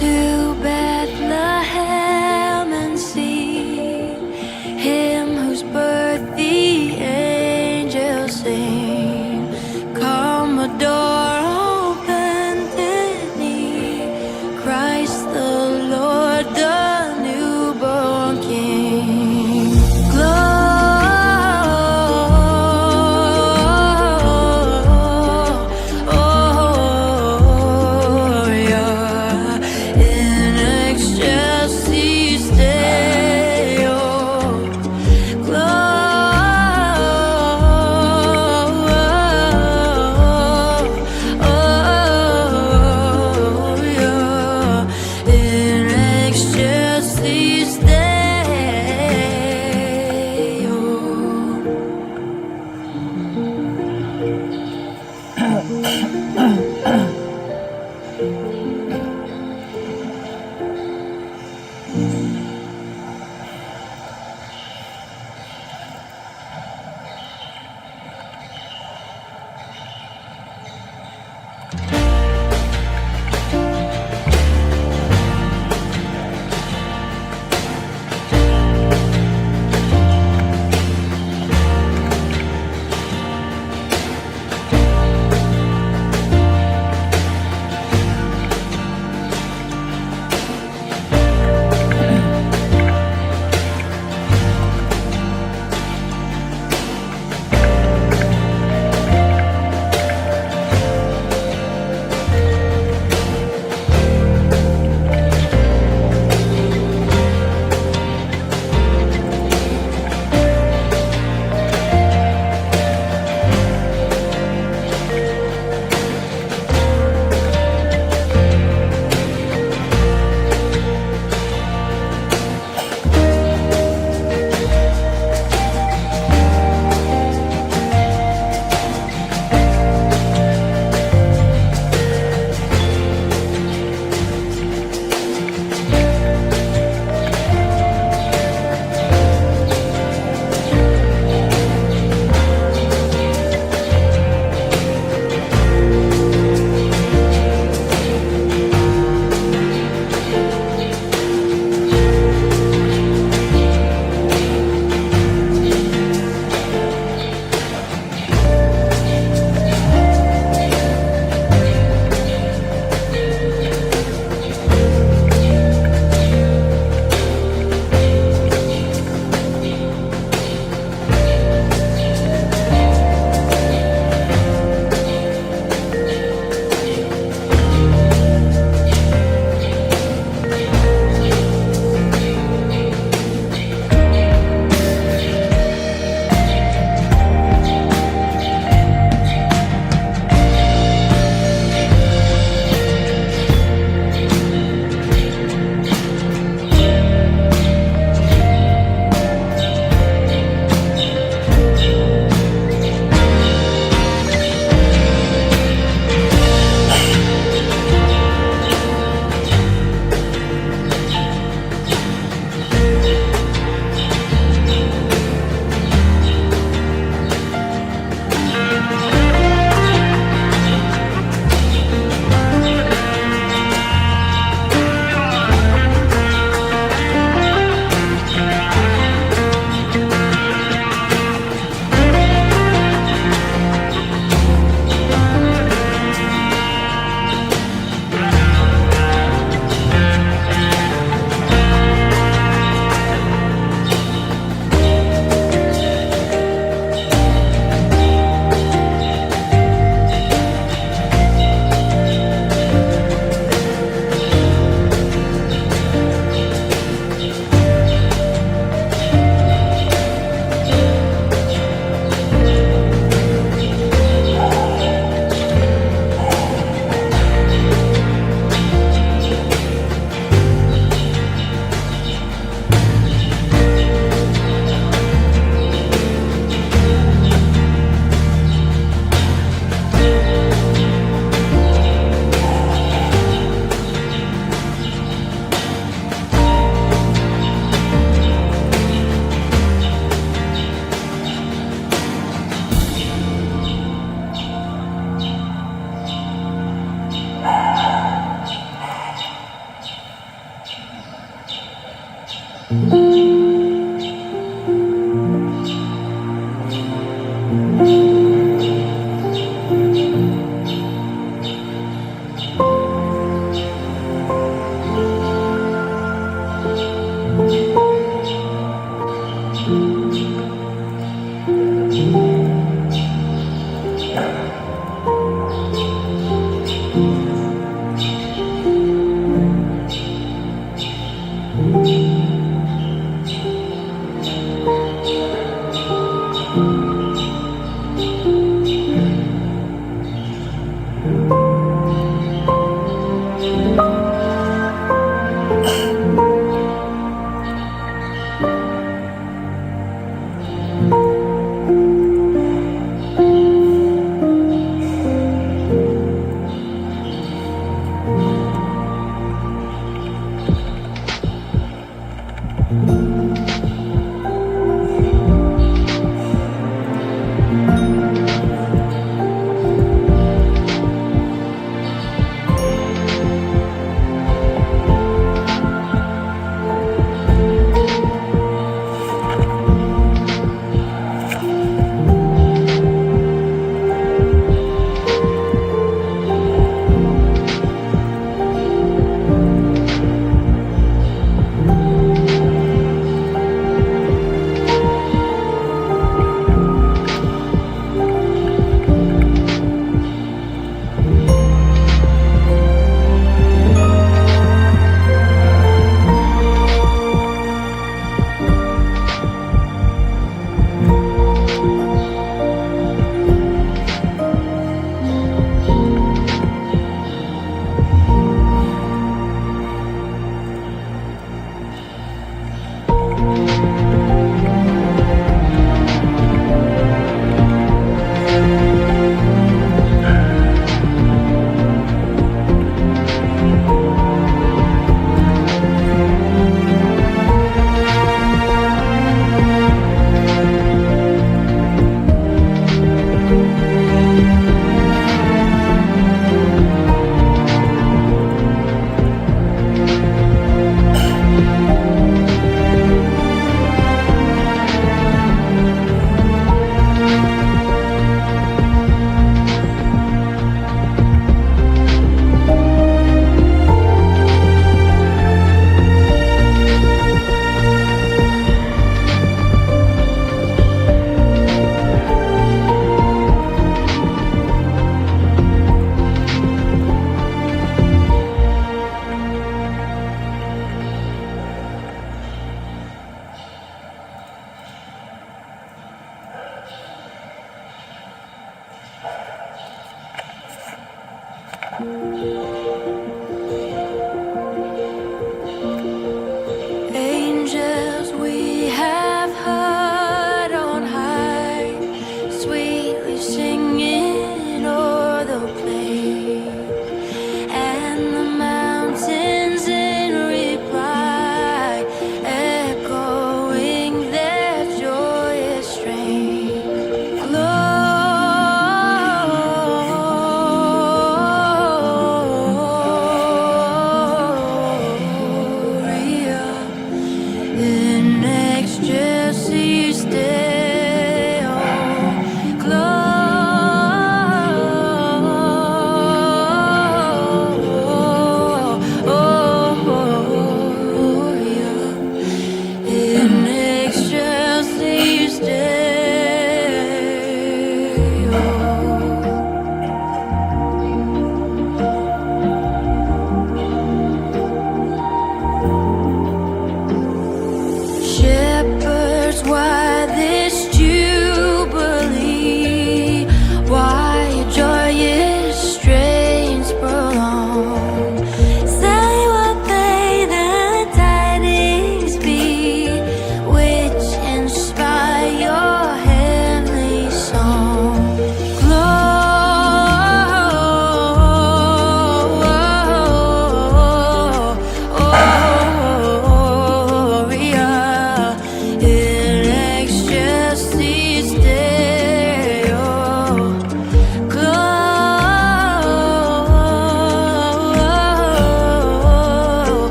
to Bethlehem and see him whose birth the angels sing. Come, adore, open thee, Christ the Lord, the newborn King. Gloria in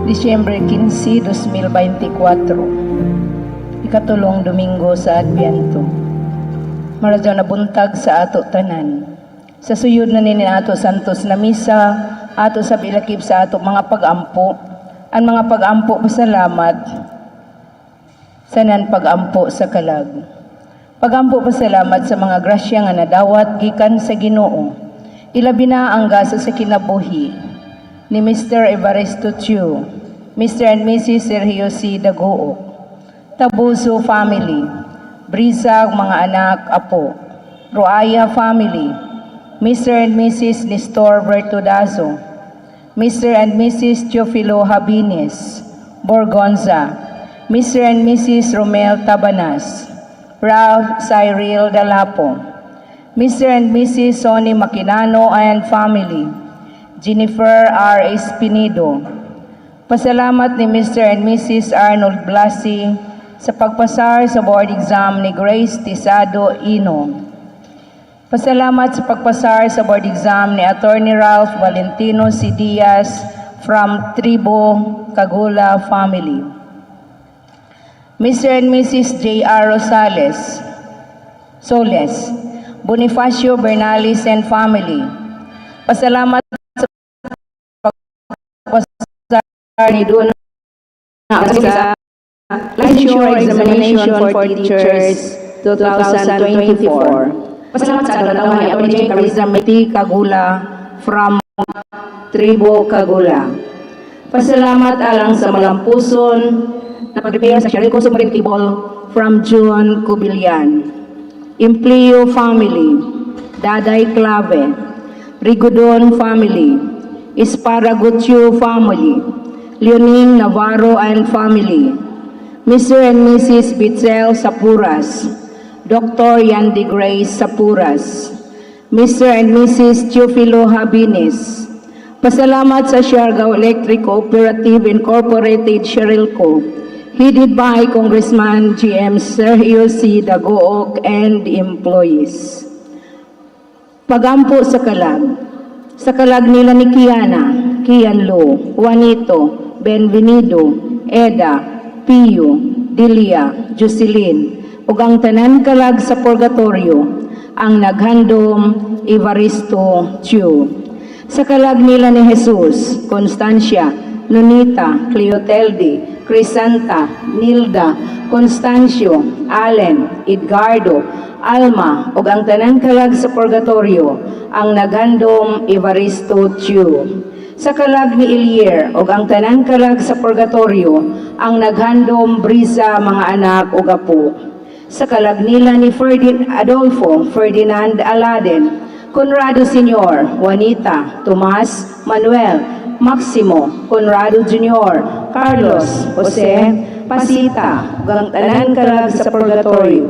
Disyembre 15, 2024, ikatulong Domingo sa Adbyento. Maradyo na buntag sa ato tanan. Sa suyod na nini ato santos na misa, ato sa bilakip sa ato mga pagampo, ang mga pagampo pasalamat, sanan pagampo sa kalag. Pagampo pasalamat sa mga grasya nga nadawat gikan sa Ginoo. Ilabi na ang gasa sa kinabuhi ni Mr. Evaristo Chiu, Mr. and Mrs. Sergio C. Daguo, Tabuso family, Brisag mga anak, apo, Roaya family, Mr. and Mrs. Nestor Bertudazo, Mr. and Mrs. Teofilo Habines, Borgonza, Mr. and Mrs. Romel Tabanas, Ralph Cyril Dalapo, Mr. and Mrs. Sonny Maquinano and family, Jennifer R. Espinido. Pasalamat ni Mr. and Mrs. Arnold Blasi sa pagpasar sa board exam ni Grace Tisado Ino. Pasalamat sa pagpasar sa board exam ni Attorney Ralph Valentino C. Diaz from Tribo, Cagula family. Mr. and Mrs. J.R. Rosales, Soles, Bonifacio Bernalis and family. Pasalamat sa pagpasar ni Duna sa lecture examination for teachers 2024. Pasalamat sa kagalawan ni Atty. Carissa Meti Cagula from Tribo, Cagula. Pasalamat alang sa malampuson na pag-prepare sa Sharil Consumer Table from June Cubilian. Implio family, Daday Clave, Rigodon family, Esparagutio family, Leoning Navarro and family, Mr. and Mrs. Bitzel Sapuras, Dr. Yandy Grace Sapuras, Mr. and Mrs. Teofilo Habines. Pasalamat sa Siargao Electric Cooperative Incorporated Sherilco, headed by Congressman GM Sergio C. Dagook and employees. Pagampo sa kalag. Sa kalag nila ni Kiana, Kianlo, Juanito, Benvenido, Eda, Pio, Delia, Jocelyn, ug ang tanan kalag sa purgatorio, ang naghandom Evaristo Chiu. Sa kalag nila ni Jesus, Constancia, Nonita, Cleoteldi, Crisanta, Nilda, Constancio, Allen, Edgardo, Alma, ug ang tanan kalag sa purgatorio, ang naghandom Evaristo Chiu. Sa kalag ni Elier, ug ang tanan kalag sa purgatorio, ang naghandom Brisa mga anak ug apo. Sa kalag nila ni Adolfo Ferdinand Aladen, Conrado Sr., Juanita, Tomas, Manuel, Maximo, Conrado Jr., Carlos, Jose, Pasita, gang tanan kalag sa purgatorio,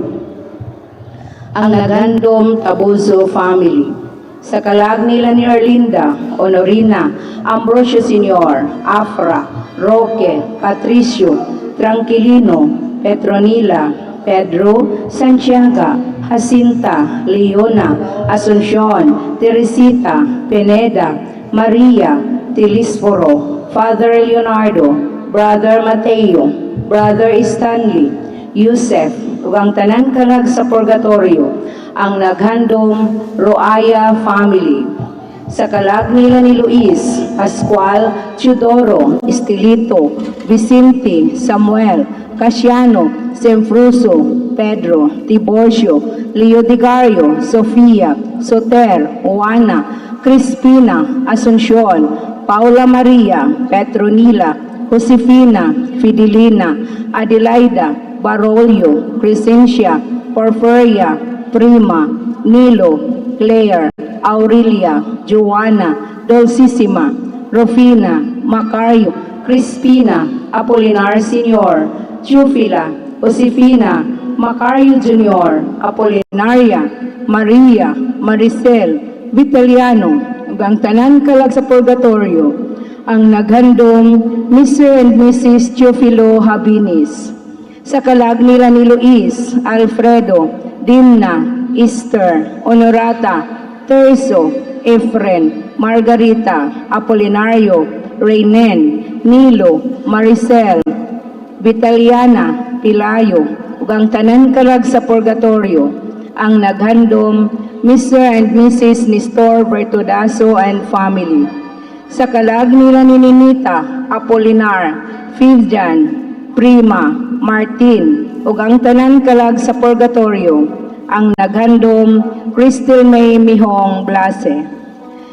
ang naghandom Tabuso family. Sa kalag nila ni Erlinda, Honorina, Ambrosio Sr., Afra, Roque, Patricio, Tranquilino, Petronila, Pedro, Santiago, Jacinta, Leona, Asuncion, Teresita, Pineda, Maria, Telisforo, Father Leonardo, Brother Mateo, Brother Stanley, Yusef, ug ang tanan kalag sa purgatorio, ang naghandom Roaya family. Sa kalag nila ni Luis, Pascual, Teodoro, Estelito, Vicente, Samuel, Casiano, Semfruso, Pedro, Tiborcio, Leo Digario, Sofia, Soter, Juana, Crispina, Asuncion, Paula Maria, Petronila, Josefina, Fidelina, Adelaida, Barolio, Crescencia, Porfiria, Prima, Nilo, Claire, Aurelia, Joanna, Dulcissima, Rufina, Macario, Crispina, Apolinar Sr., Teofila, Josefina, Macario Jr., Apolinaria, Maria, Maricel, Vitaliano, ug ang tanan kalag sa purgatorio, ang naghandom Mr. and Mrs. Teofilo Habines. Sa kalag nila ni Luis, Alfredo, Dimna, Esther, Honorata, Terso, Efren, Margarita, Apolinario, Reynen, Nilo, Maricel, Vitaliana, Pilayo, ug ang tanan kalag sa purgatorio, ang naghandom Mr. and Mrs. Nestor Bertudaso and family. Sa kalag nila ni Ninita, Apolinar, Fivjan, Prima, Martin, ug ang tanan kalag sa purgatorio, ang naghandom Crystal May Mihong Blase.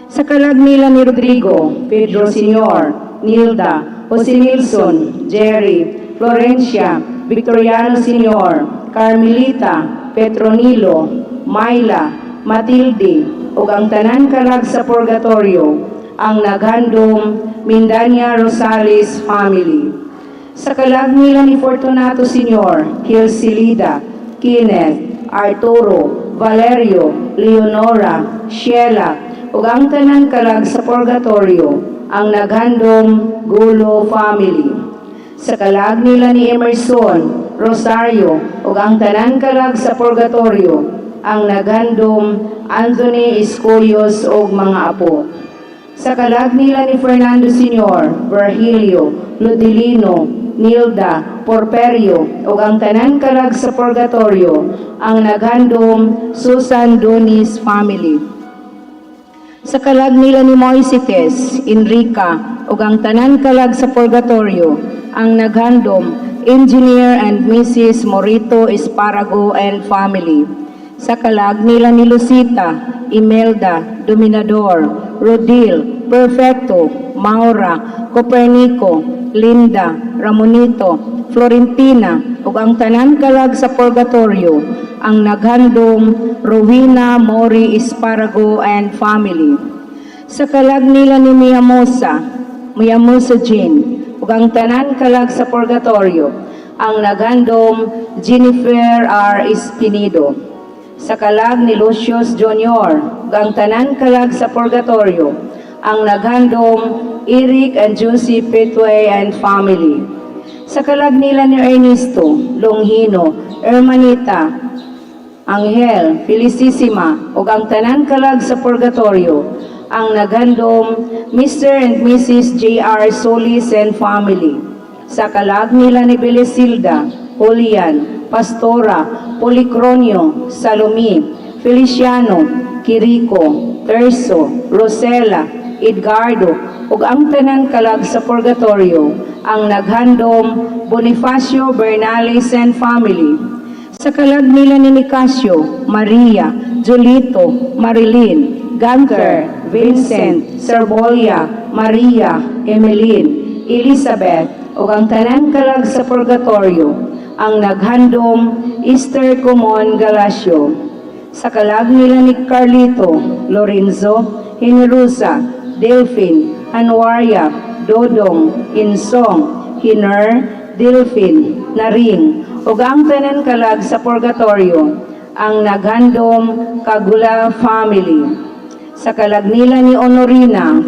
Sa kalag nila ni Rodrigo, Pedro Sr., Nilda, Jose Nilson, Jerry, Florencia, Victoriano Sr., Carmelita, Petronilo, Myla, Matilde, ug ang tanan kalag sa purgatorio, ang naghandom Mindania Rosales family. Sa kalag nila ni Fortunato Sr., Kilsilida, Kenneth, Arturo, Valerio, Leonora, Sheila, ug ang tanan kalag sa purgatorio, ang naghandom Gulo family. Sa kalag nila ni Emerson, Rosario, ug ang tanan kalag sa purgatorio, ang naghandom Anthony Escoyos ug mga apo. Sa kalag nila ni Fernando Sr., Virgilio, Ludilino, Nilda, Porperio, ug ang tanan kalag sa purgatorio, ang naghandom Susan Donis family. Sa kalag nila ni Moisetes, Enrica, ug ang tanan kalag sa purgatorio, ang naghandom Engineer and Mrs. Morito Esparago and family. Sa kalag nila ni Lucita, Imelda, Dominador, Rodil, Perfecto, Maura, Copernico, Linda, Ramonito, Florentina, ug ang tanan kalag sa purgatorio, ang naghandom Rowena Mori Esparago and family. Sa kalag nila ni Miyamosa Jean, ug ang tanan kalag sa purgatorio, ang naghandom Jennifer R. Espinido. Sa kalag ni Lucius Jr., ug ang tanan kalag sa purgatorio, ang naghandom Eric and Josie Petway and family. Sa kalag nila ni Ernesto, Longhino, Hermanita, Angel, Felicissima, ug ang tanan kalag sa purgatorio, ang naghandom Mr. and Mrs. J.R. Solis and family. Sa kalag nila ni Belesilda, Julian, Pastora, Policronio, Salome, Feliciano, Quirico, Terso, Rosela, Edgardo, ug ang tanan kalag sa purgatorio, ang naghandom Bonifacio Bernales and family. Sa kalag nila ni Nicasio, Maria, Julito, Marilyn, Gunter, Vincent, Serbolia, Maria, Emeline, Elizabeth, ug ang tanan kalag sa purgatorio, ang naghandom Esther Comon Galacio. Sa kalag nila ni Carlito, Lorenzo, Generosa, Delphine, Anwaria, Dodong, Insong, Hiner, Delphine, Naring, ug ang tanan kalag sa purgatorio, ang naghandom Kagula family. Sa kalag nila ni Honorina,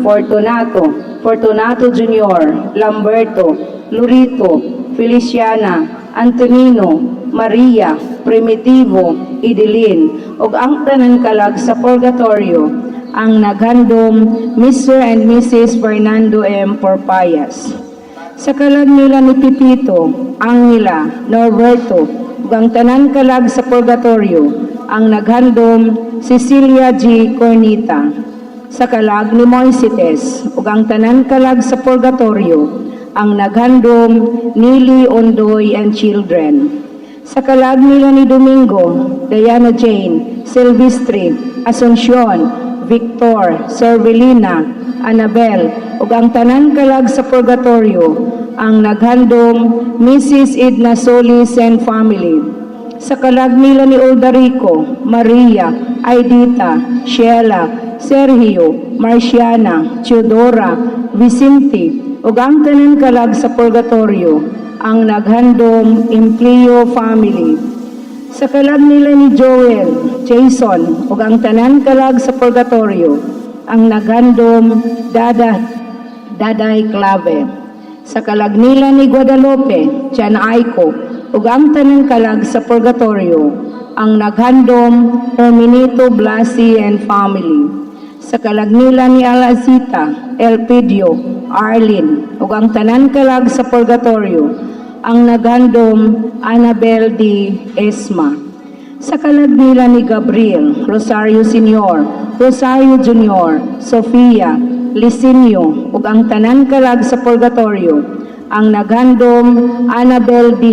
Fortunato Jr., Lamberto, Lurito, Feliciana, Antonino, Maria, Primitivo, Idilin, ug ang tanan kalag sa purgatorio, ang naghandom Mr. and Mrs. Fernando M. Porpayas. Sa kalag nila ni Pipito, Angela, Norberto, ug ang tanan kalag sa purgatorio, ang naghandom Cecilia G. Cornita. Sa kalag ni Moisetes, ug ang tanan kalag sa purgatorio, ang naghandom Nili Ondoy and children. Sa kalag nila ni Domingo, Diana Jane, Silvestre, Asuncion, Victor, Servelina, Annabel, ug ang tanan kalag sa purgatorio, ang naghandom Mrs. Edna Solis and family. Sa kalag nila ni Uldarico, Maria, Aidita, Sheila, Sergio, Marciana, Teodora, Vicente, ug ang tanan kalag sa purgatorio, ang naghandom Empleo family. Sa kalag nila ni Joel, Jason, ug ang tanan kalag sa purgatorio, ang naghandom Daday Clave. Sa kalag nila ni Guadalupe, Jan Aiko, ug ang tanan kalag sa purgatorio, ang naghandom Herminito Blasi and family. sa kalagnila ni Alazita, Elpidio, Arlene, ug ang tanan kalag sa purgatorio, ang naghandom Annabel D. Esma. Sa kalagnila ni Gabriel, Rosario Sr., Rosario Jr., Sofia, Licinio, ug ang tanan kalag sa purgatorio, ang naghandom Annabel D.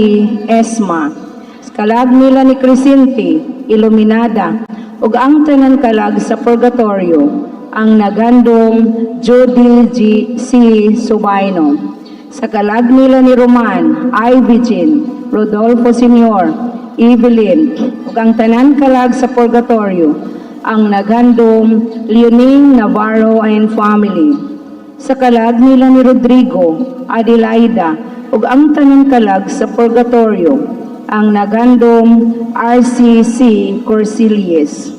Esma. Sa kalagnila ni Crescente, Iluminada, ug ang tanan kalag sa purgatorio, ang naghandom Judy G. C. Subaino. Sa kalagnila ni Roman, Ivigin, Rodolfo Sr., Evelyn, ug ang tanan kalag sa purgatorio, ang naghandom Leoning Navarro and family. Sa kalagnila ni Rodrigo, Adelaida, ug ang tanan kalag sa purgatorio, ang naghandom RCC Corsilies.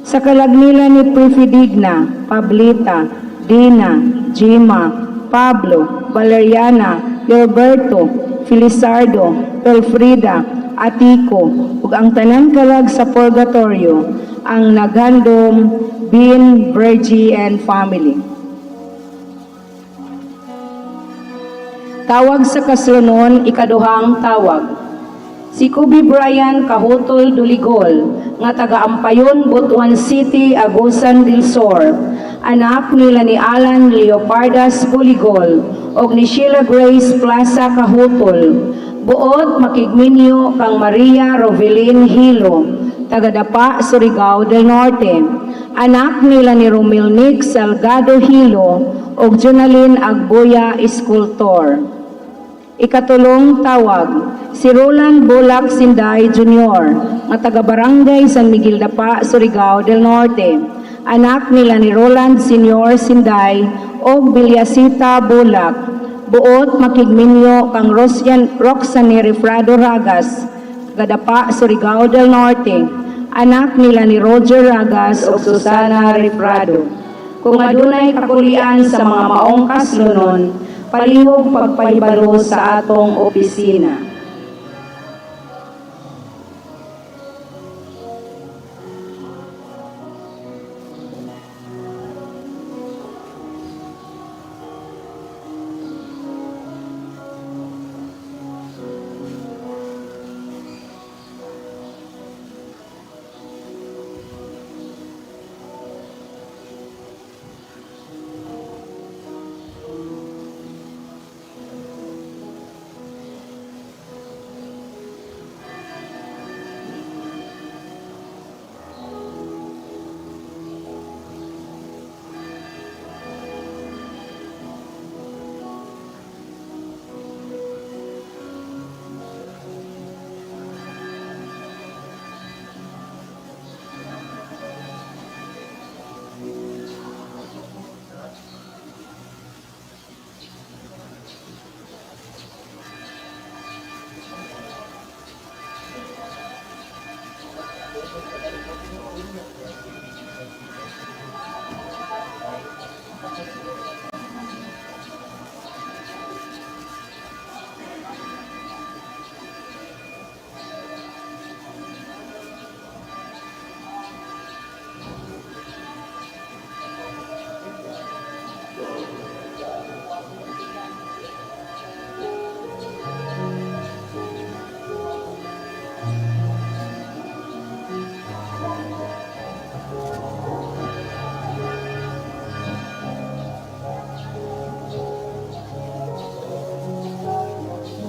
Sa kalagnila ni Prefidigna, Pablita, Dina, Jima, Pablo, Valeriana, Gilberto, Felizardo, Elfrida, Atiko, ug ang tanan kalag sa purgatorio, ang naghandom Bin, Virgie, and family. Tawag sa kasunod, ikaduhang tawag. Si Kobe Brian Kahutol Duligol, nga taga-Ampayon, Butuan City, Agusan del Sur, anak nila ni Alan Leopardas Buligol, o ni Sheila Grace Plaza Kahutol, buot makigminyo kang Maria Rovelyn Hilo, taga-Dapa, Surigao del Norte, anak nila ni Romilnick Salgado Hilo, o Jonalyn Agboya Escultor. Ikatulong tawag, si Roland Bulak Sinday Jr., nga taga-barangay San Miguel Dapa, Surigao del Norte, anak nila ni Roland Sr. Sinday o Bilyasita Bulak, buot makigminyo kang Roxane Refrado Ragas, taga-Dapa, Surigao del Norte, anak nila ni Roger Ragas o Susana Refrado. Kung adunay kakulian sa mga maong kaslunon, palihog pagpahibalo sa atong opisina.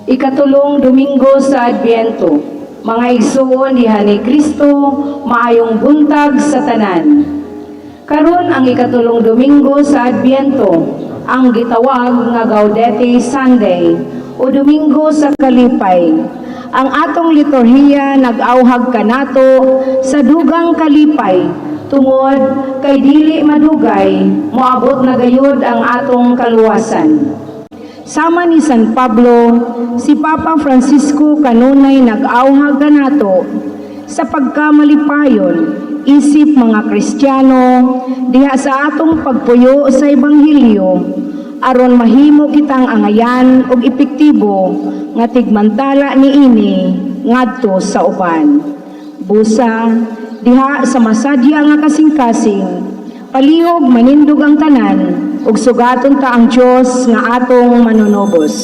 Ikatulong Domingo sa Adbyento, mga igsoon diha ni Kristo, maayong buntag sa tanan. Karon ang ikatulong Domingo sa Adbyento, ang gitawag nga Gaudete Sunday o Domingo sa Kalipay. Ang atong liturhiya nag-awhag kanato sa dugang kalipay tungod kay dili madugay moabot na gayud ang atong kaluwasan. Sama ni San Pablo, si Papa Francisco kanunay nag-awhag kanato sa pagkamalipayon isip mga Kristiyano diha sa atong pagpuyo sa Ebanghelyo aron mahimo kitang angayan ug epektibo nga tigmantala niini ngadto sa uban. Busa diha sa masadya nga kasing-kasing Palihog manindog ang tanan, ug sugaton ta ang Dios nga atong manunubos.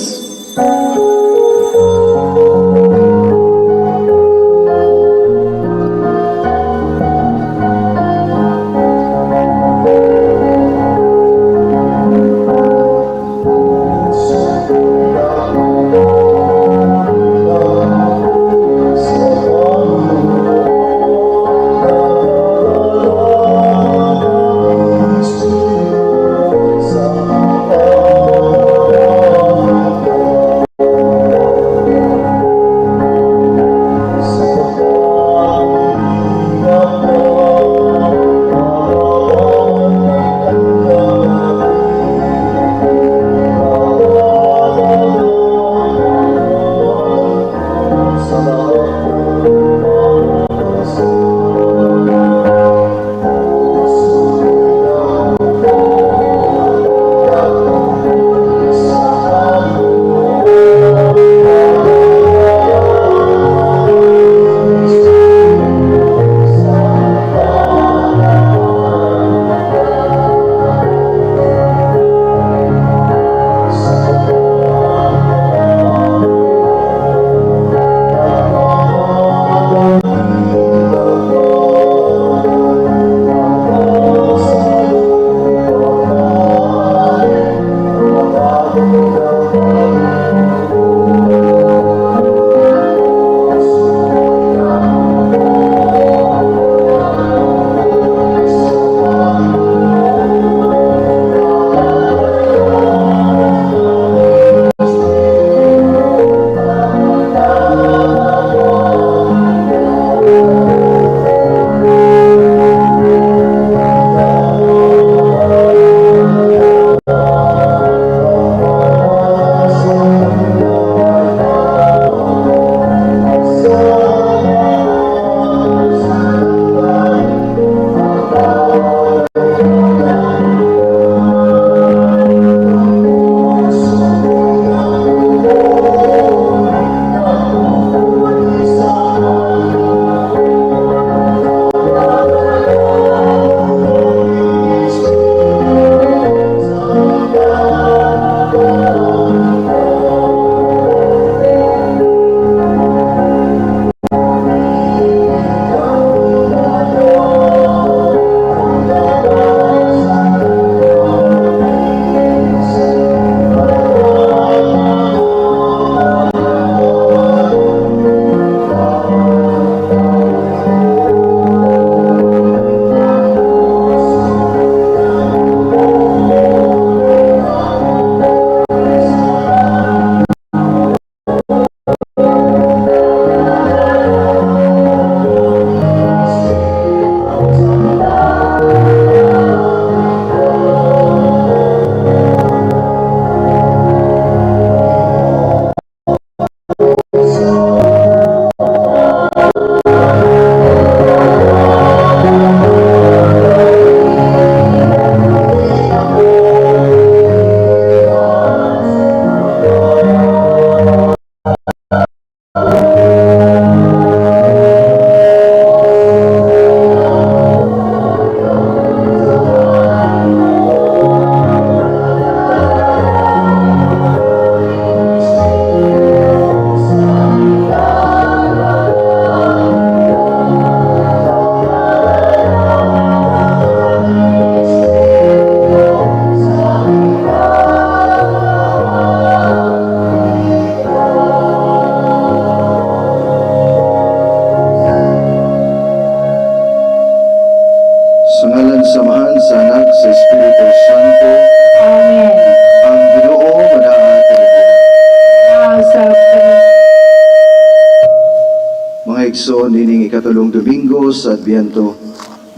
igsoon ining ikatulong Domingo sa Adbiento.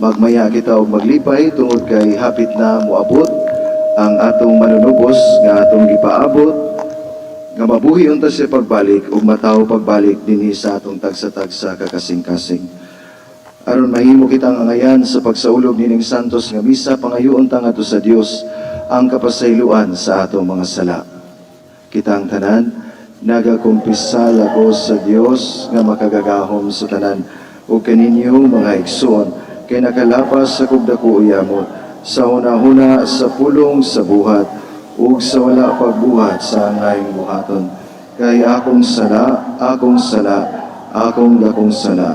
Magmaya kita og maglipay tungod kay hapit na moabot ang atong manunubos nga atong gipaabot nga mabuhi unta sa pagbalik ug mataw pagbalik dinhi sa atong tagsa-tagsa kakasing-kasing. Aron mahimo kitang angayan sa pagsaulob nining santos nga misa, pangayoon ta ngadto sa Dios ang kapasayloan sa atong mga sala. Kitang tanan nagakumpisal ako sa Dios nga makagagahom sa tanan ug kaninyo mga igsoon kay nakalapas sa kubdako uyamot sa hunahuna sa pulong sa buhat, ug sa wala pagbuhat sa angayong buhaton. Kay akong sala, akong dakong sala.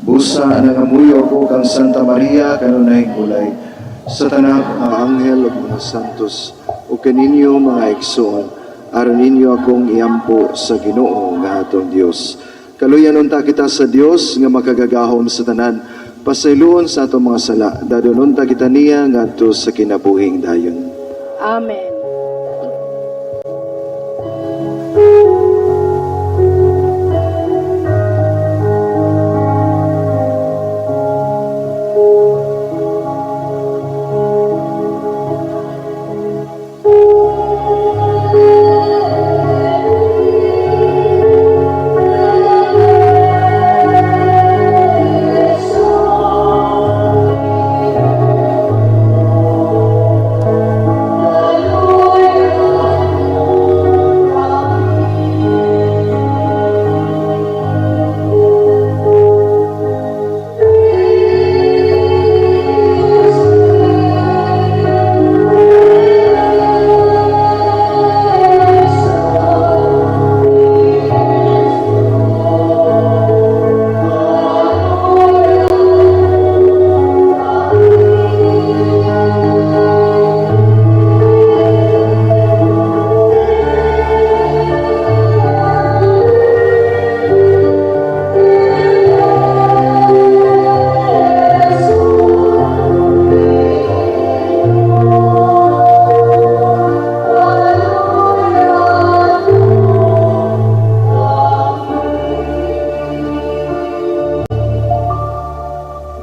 Busa nangamuyo ko kang Santa Maria, kanunay kulay, sa tanang mga anghel ug mga santos, o kaninyo mga igsoon, aron ninyo akong iampo sa Ginoo nga atong Dios. Kaluyan unta kita sa Dios nga makagagahom sa tanan, pasayloon sa atong mga sala, dadon unta kita niya ngadto sa kinabuhing dayon. Amen.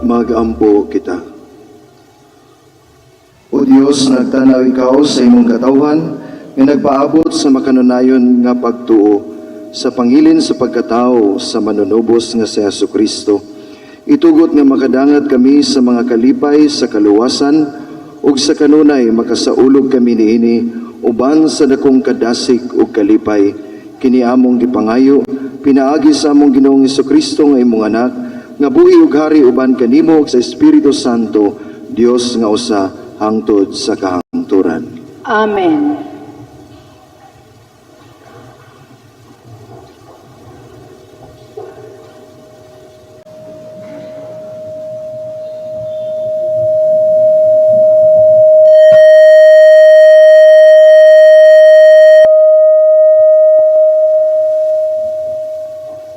Magampo kita. O Dios, nagtanaw ikaw sa imong katawhan, nga nagpaabot sa makanunayon nga pagtuo, sa pangilin sa pagkatao sa manunubos nga si Jesucristo. Itugot nga makadangat kami sa mga kalipay sa kaluwasan, ug sa kanunay makasaulog kami niini, uban sa dakong kadasig ug kalipay, kini among gipangayo, pinaagi sa among Ginoong Jesucristo nga imong anak, nga buhi ug hari uban kanimo sa Espiritu Santo, Dios nga usa hangtod sa kahangturan. Amen.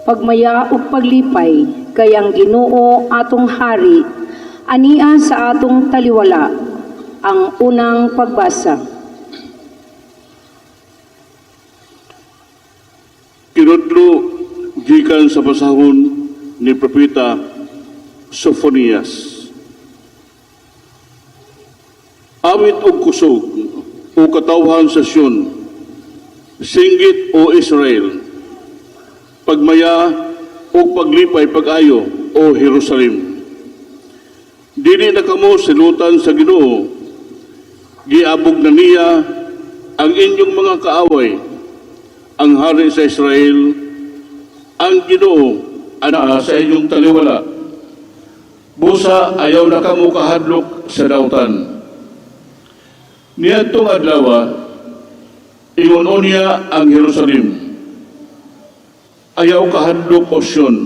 Pagmaya ug paglipay kay ang Ginoo atong hari, ania sa atong taliwala. Ang unang pagbasa. Kinudlo gikan sa basahon ni Propeta Sophonias. Awit og kusog o katawhan sa Sion, singgit o Israel, pagmaya o paglipay pag-ayo o Jerusalem. Dili na kamo silutan sa Ginoo, giabog na niya ang inyong mga kaaway, ang hari sa Israel, ang Ginoo ana sa inyong taliwala. Busa ayaw na kamo kahadlok sa dautan. Niadtong adlaw, ingon niya ang Jerusalem, ayaw kahadlok o Sion,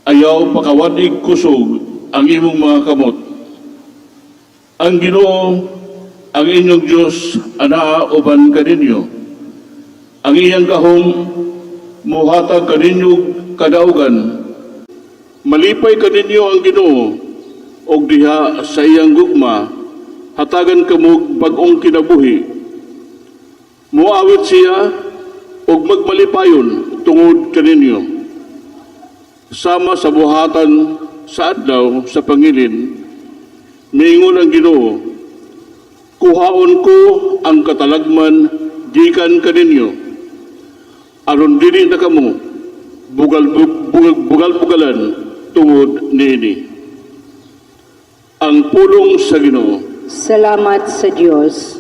ayaw pakawanig kusog ang imong mga kamot. Ang Ginoo, ang inyong Diyos, anaa uban kaninyo. Ang iyang gahom, muhatag kaninyo kadaugan. Malipay kaninyo ang Ginoo, og diha sa iyang gugma, hatagan kamog bagong kinabuhi. Muawit siya, og magmalipayon tungod kaninyo. Sama sa buhatan sa adlaw sa pangilin, miingon ang Ginoo, kuhaon ko ang katalagman gikan kaninyo, aron dili na kamo bugal-bugalan tungod niini. Ang pulong sa Ginoo. Salamat sa Diyos.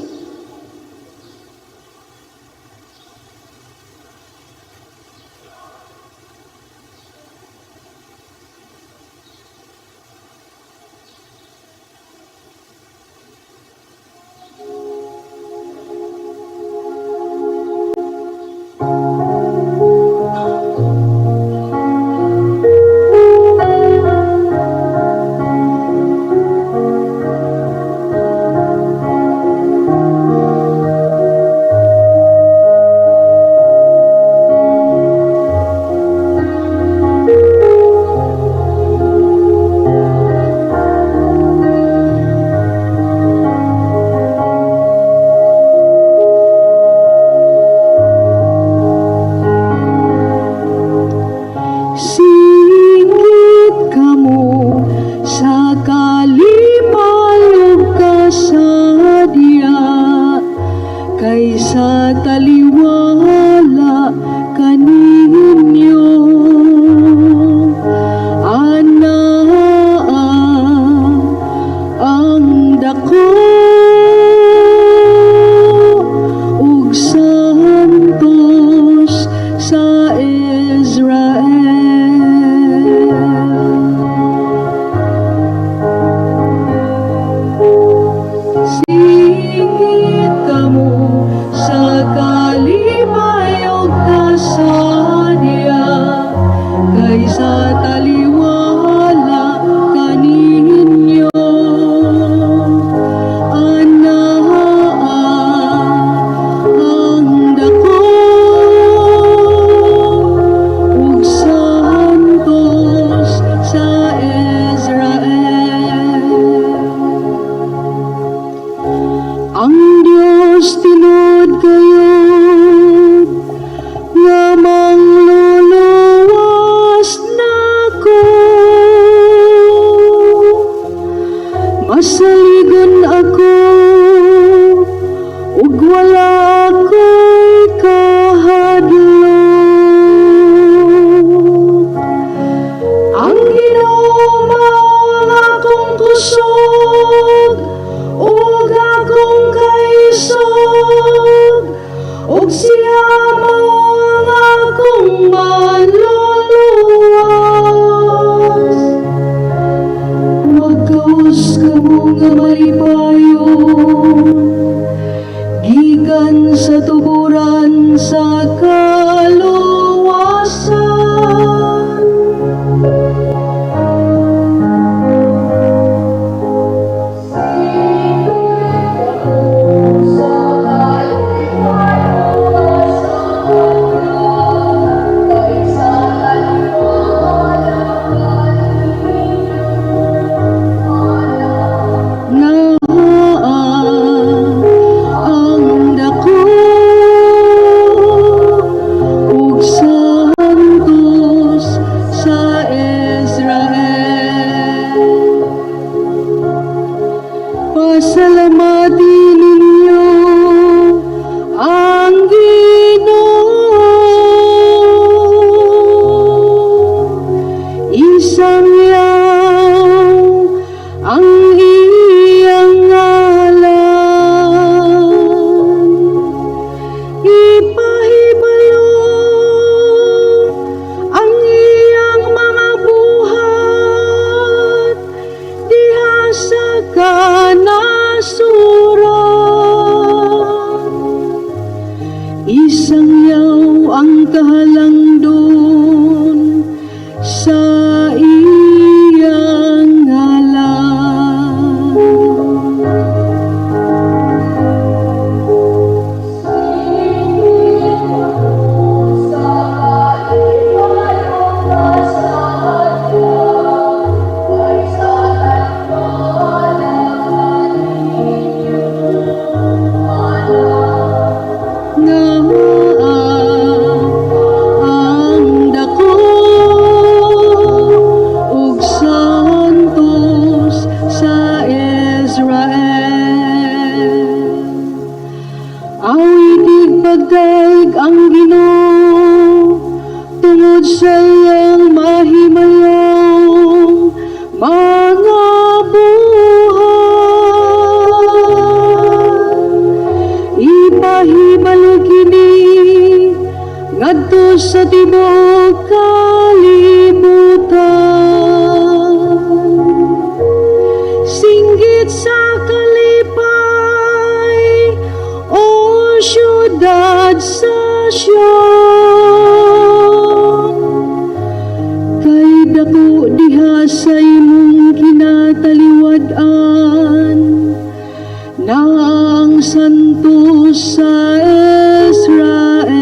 ug siya mao ang akong maluluwas. Magkaos ka mo nga malipayon, gikan sa tuburan sa kaluwasan. Ang dako ug santos sa Israel. Pasalamatin ninyo ang Ginoo. Isang yaw ang iyang ngalan. Ipahibalo ang iyang mga buhat diha sa kanasuran. Isang yaw ang kahalangdon sa iyang ngalan. Ang dako ug santos sa Israel. Awitig pagdaig ang Ginoo tungod sa iyang mahimayong mga buhat. Ipahibalo kini ngadto sa tibuok kalibutan. Singgit sa kalipay, o syudad sa Sion. Kay dako diha sa imong kinataliwad-an, na ang santos sa Israel.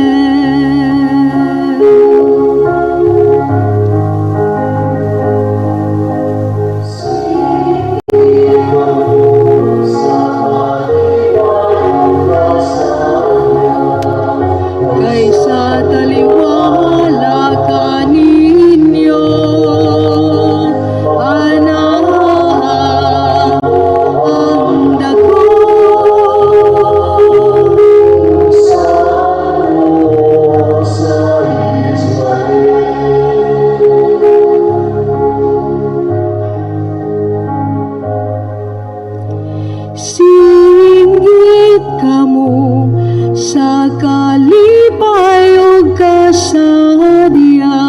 Kaysa taliwala kaninyo, anak, ang dako singgit kamo sa kalipay ug kasadya,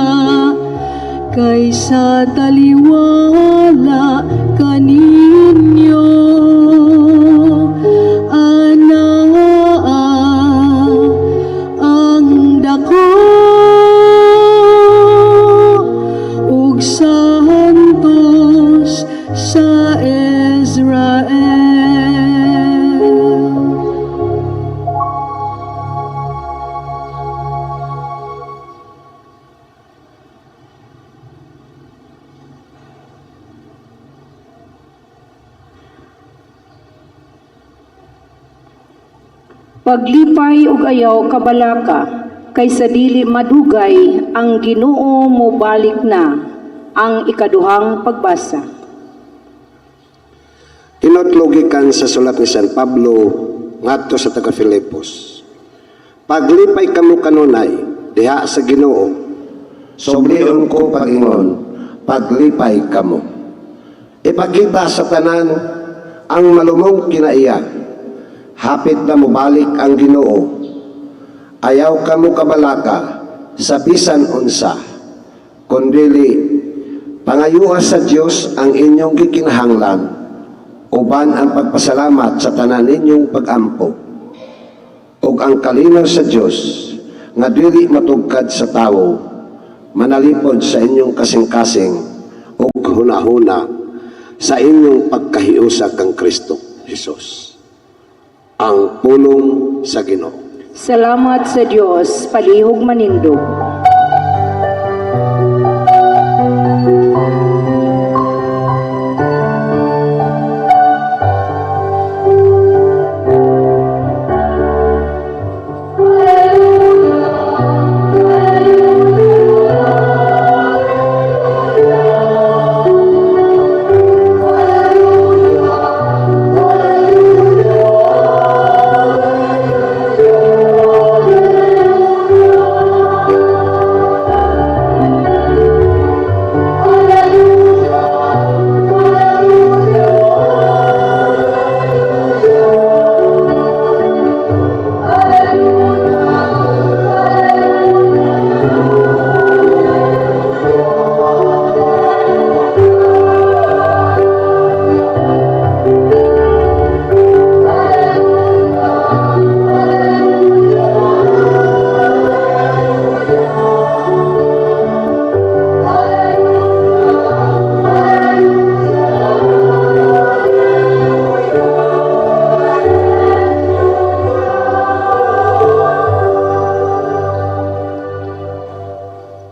kaysa taliwala kaninyo, anak, ang dako ug santos sa Israel. Paglipay ug ayaw kabalaka, kaysa dili madugay ang Ginoo mobalik na. Ang ikaduhang pagbasa. Tinutlugikan sa sulat ni San Pablo ngadto sa taga Filipos. Paglipay kamo kanunay diha sa Ginoo. Sobliyon ko Panginoon, paglipay kamo. Ipakita sa tanan ang malumong kinaiya. Hapit na mubalik ang Ginoo. Ayaw kamo kabalaka sa bisan unsa, kundili pangayuha sa Dios ang inyong gikinahanglan, uban ang pagpasalamat sa tanan ninyong pag-ampo, ug ang kalinaw sa Dios nga dili matugkad sa tawo, manalipod sa inyong kasing-kasing ug hunahuna sa inyong pagkahiusa kang Kristo Jesus. Ang pulong sa Ginoo. Salamat sa Diyos, palihog manindog.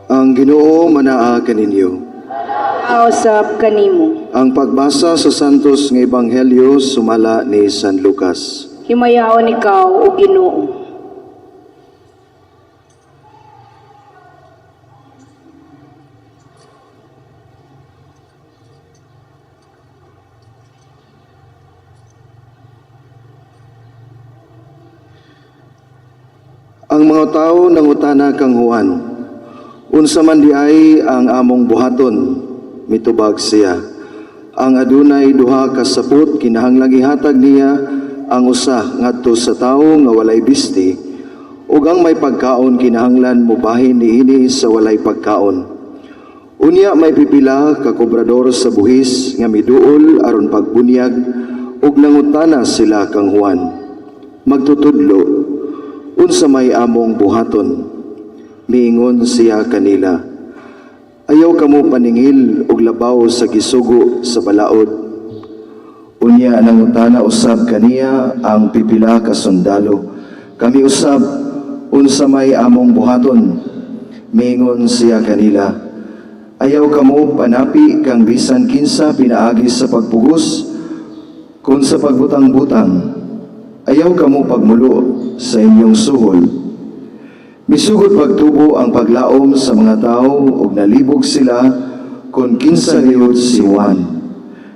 Ang Ginoo manaa kaninyo. Kausap kanimo. Ang pagbasa sa Santos nga Ebanghelyo sumala ni San Lucas. Himayaon ikaw o Ginoo. Ang mga tao nangutana kang Juan, unsa man di ay ang among buhaton, mitubag siya. Ang adunay duha ka sapot kinahanglang ihatag niya ang usa ngadto sa tawo nga walay bisti, ug ang may pagkaon kinahanglan mobahin niini sa walay pagkaon. Unya may pipila ka kobrador sa buhis nga miduol aron pagbunyag, ug nangutana sila kang Juan, magtutudlo, unsa may among buhaton? Miingon siya kanila, ayaw kamo paningil og labaw sa gisugo sa balaod. Unya nangutana usab kaniya ang pipila ka sundalo, kami usab, unsa may among buhaton? Miingon siya kanila, ayaw kamo panapi kang bisan kinsa pinaagi sa pagpugos, kung sa pagbutang-butang, ayaw kamo pagmulo sa inyong suhol. Misugod pagtubo ang paglaom sa mga tao ug nalibog sila kung kinsa liud si Juan.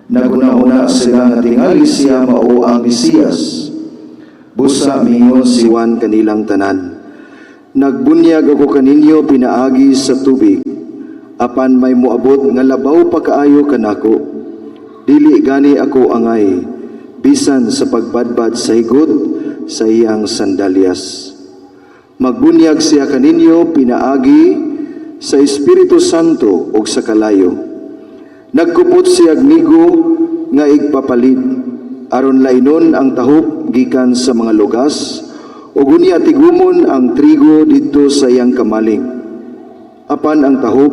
Naguna-una sila nga tingali siya mao ang Mesiyas. Busa mingon si Juan kanilang tanan, nagbunyag ako kaninyo pinaagi sa tubig, apan may moabot nga labaw pa kaayo kanako. Dili gani ako angay, bisan sa pagbadbad sa higot sa iyang sandalyas. Magbunyag siya kaninyo pinaagi sa Espiritu Santo ug sa kalayo. Nagkupot siya migo nga igpapalit, aron lainon ang tahop gikan sa mga lugas, ug unya tigumon ang trigo didto sa iyang kamalig. Apan ang tahop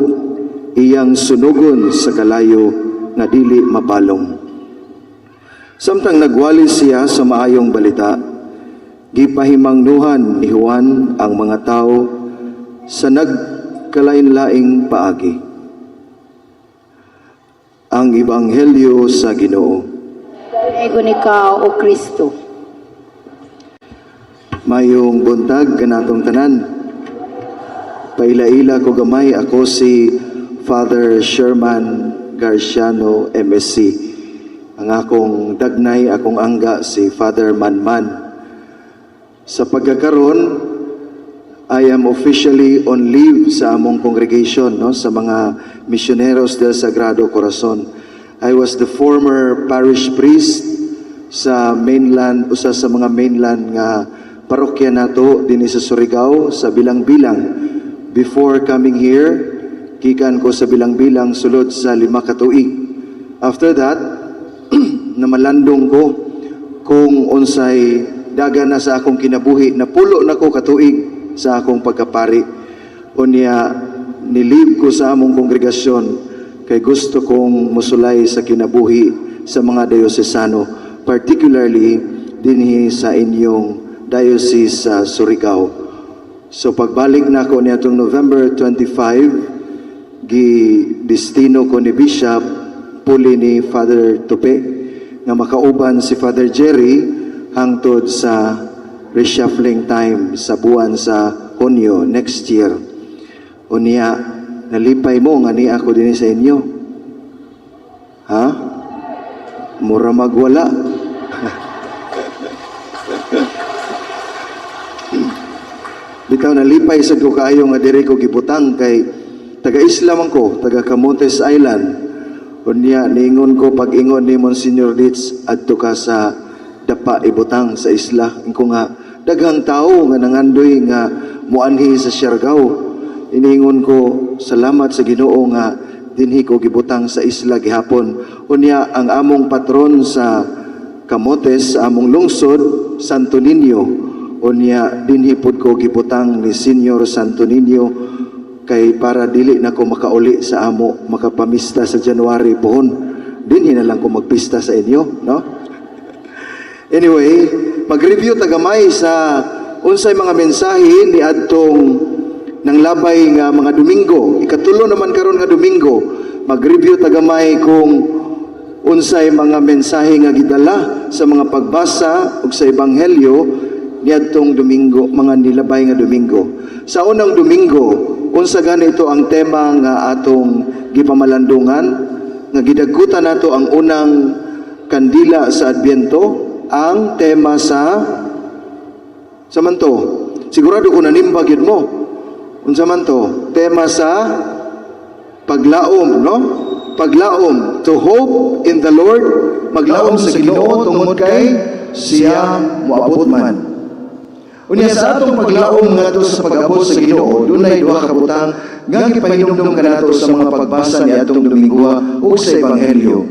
iyang sunugon sa kalayo nga dili mapalong. Samtang nagwali siya sa maayong balita, gipahimangnuhan ni Juan ang mga tao sa nagkalain-laing paagi. Ang Ebanghelyo sa Ginoo. Egon ikaw o Kristo. Mayong buntag kanatong tanan. Paila-ila ko gamay, ako si Father Sherman Garciano, MSc. Ang akong dagnay, akong angga si Father Manman. Sa pagkakaroon, I am officially on leave sa among congregation, no, sa mga Misioneros del Sagrado Corazon. I was the former parish priest sa mainland, usa sa mga mainland nga parokya nato dinhi sa Surigao sa bilang-bilang. Before coming here, gikan ko sa bilang-bilang sulod sa 5 ka tuig. After that, namalandong ko kung unsay dagan na sa akong kinabuhi, napulo na ko katuig sa akong pagkapari. Unya, nilib ko sa among kongregasyon kay gusto kong musulay sa kinabuhi sa mga diocesano, particularly dinhi sa inyong diocese sa Surigao. So pagbalik na ko nitong November 25, gi-destino ko ni Bishop puli ni Father Tupe nga makauban si Father Jerry hangtod sa reshuffling time sa buwan sa Hunyo next year. Unya, nalipay mo nga ni ako din sa inyo. Ha? Mura magwala. Bitaw nalipay sa ko kaayo nga diri ko gibutang kay taga-Islam ko, taga Camotes Island. Unya niingon ko pag-ingon ni Monsignor Ditz adto ka sa dapa ibutang sa isla. Ingko nga daghang tao nga nangandoy nga muanhi sa Siargao. Iniingon ko salamat sa Ginoo nga dinhi ko gibutang sa isla gihapon. Unya ang among patron sa Camotes sa among lungsod Santo Niño. Unya dinhi pud ko gibutang ni Senior Santo Niño kay para dili na ko makauli sa amo makapamista sa January pohon. Dinhi na lang ko magpista sa inyo, no? Anyway, mag-review tagamay sa unsay mga mensahe ni adtong nang labay nga mga Domingo. Ikatulo naman karon nga Domingo, mag-review tagamay kung unsay mga mensahe nga gidala sa mga pagbasa ug sa ebanghelyo niadtong Domingo, mga nilabay nga Domingo. Sa unang Domingo, unsa ganito ang tema nga atong gipamalandungan, nga gidagkutan nato ang unang kandila sa Adbyento, ang tema sa manto. Sigurado ko nanimbag yun mo. Unsa man to? Tema sa paglaom, no? Paglaom, to hope in the Lord, maglaom sa Ginoo tungod kay siya moabot man. Unya sa atong paglaom ngadto sa pag-abot sa Ginoo, dunay duha ka butang nga gipahinumdum kanato sa mga pagbasa ni atong Domingo ug sa ebanghelyo.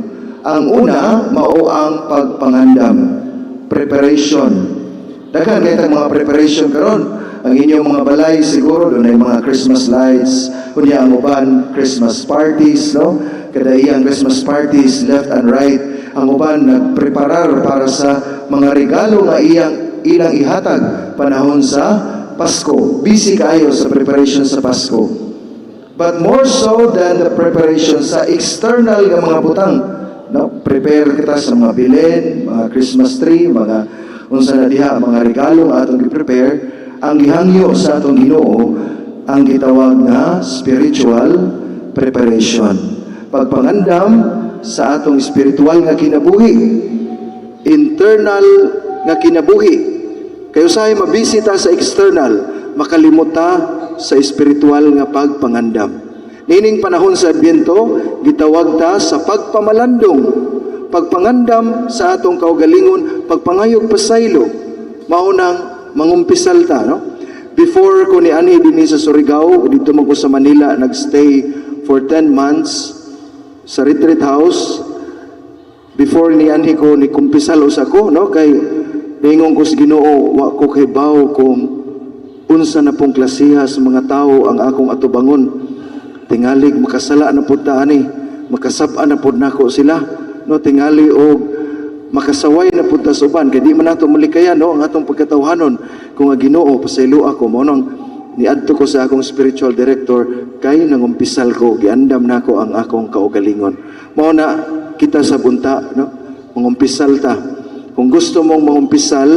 Ang una mao ang pagpangandam, preparation. Daghan kay mga preparation karon. Ang inyong mga balay siguro dunay mga Christmas lights, unya ang uban Christmas parties, no? Kada iyang Christmas parties left and right. Ang uban nagpreparar para sa mga regalo nga ilang ihatag panahon sa Pasko. Busy kayo sa preparation sa Pasko. But more so than the preparation sa external nga mga butang, no? Prepare kita sa mga bilin, mga Christmas tree, mga unsa na diha, mga regalo nga atong gi-prepare. Ang gihangyo sa atong Ginoo ang gitawag na spiritual preparation. Pagpangandam sa atong spiritual nga kinabuhi, internal nga kinabuhi. Kayo sahay mabisita sa external, makalimuta sa spiritual nga pagpangandam. Nining panahon sa Adbyento, gitawag ta sa pagpamalandong, pagpangandam sa atong kaugalingon, pagpangayog pasaylo, maunang mangumpisal ta, no? Before ko ni ani dinhi sa Surigao, dito man ko sa Manila, nagstay for 10 months sa retreat house. Before ni ani ko ni kumpisal usako, no? Kay ningon ko sa Ginoo, wa ko kay baw kung unsa na pong klasiha sa mga tao ang akong atubangon. Tingalig makasala na pud ta ani, makasab-an na pud nako sila, no? Tingali og makasaway na punta sa uban kay di man nato malikayan, no, ang atong pagkatawhanon kung ang Ginoo pasaylo ako mo nang niadto ko sa akong spiritual director kay nangumpisal ko giandam nako ang akong kaugalingon. Mao na kita sa bunta, no, mangumpisal ta. Kung gusto mong mangumpisal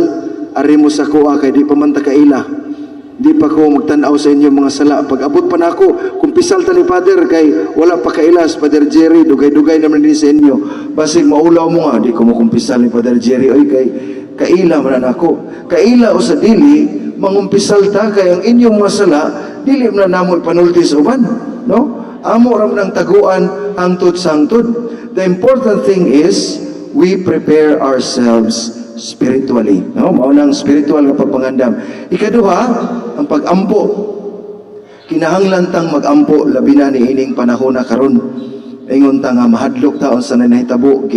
ari mo sa kuha kay di pa man ta kaila. Di pa ko magtan-aw sa inyo mga sala. Pag abot pa na ako, kumpisal ta ni Father kay wala pa kailas, Father Jerry, dugay-dugay naman din sa inyo. Basig maulaw mo nga, di ko mo kumpisal ni Father Jerry. Oy, kay kaila man ako. Kaila o sa dili, mangumpisal ta kay ang inyong mga sala, dili man namon panulti sa uban. No? Amo ram ng taguan, hangtod sangtod. The important thing is, we prepare ourselves spiritually. No? Maunang spiritual nga pagpangandam. Ikaduha, ang pag-ampo. Kinahanglan tang mag-ampo labi na ni ining panahon na karon. Ingon ta nga mahadlok taon sa nanahitabo,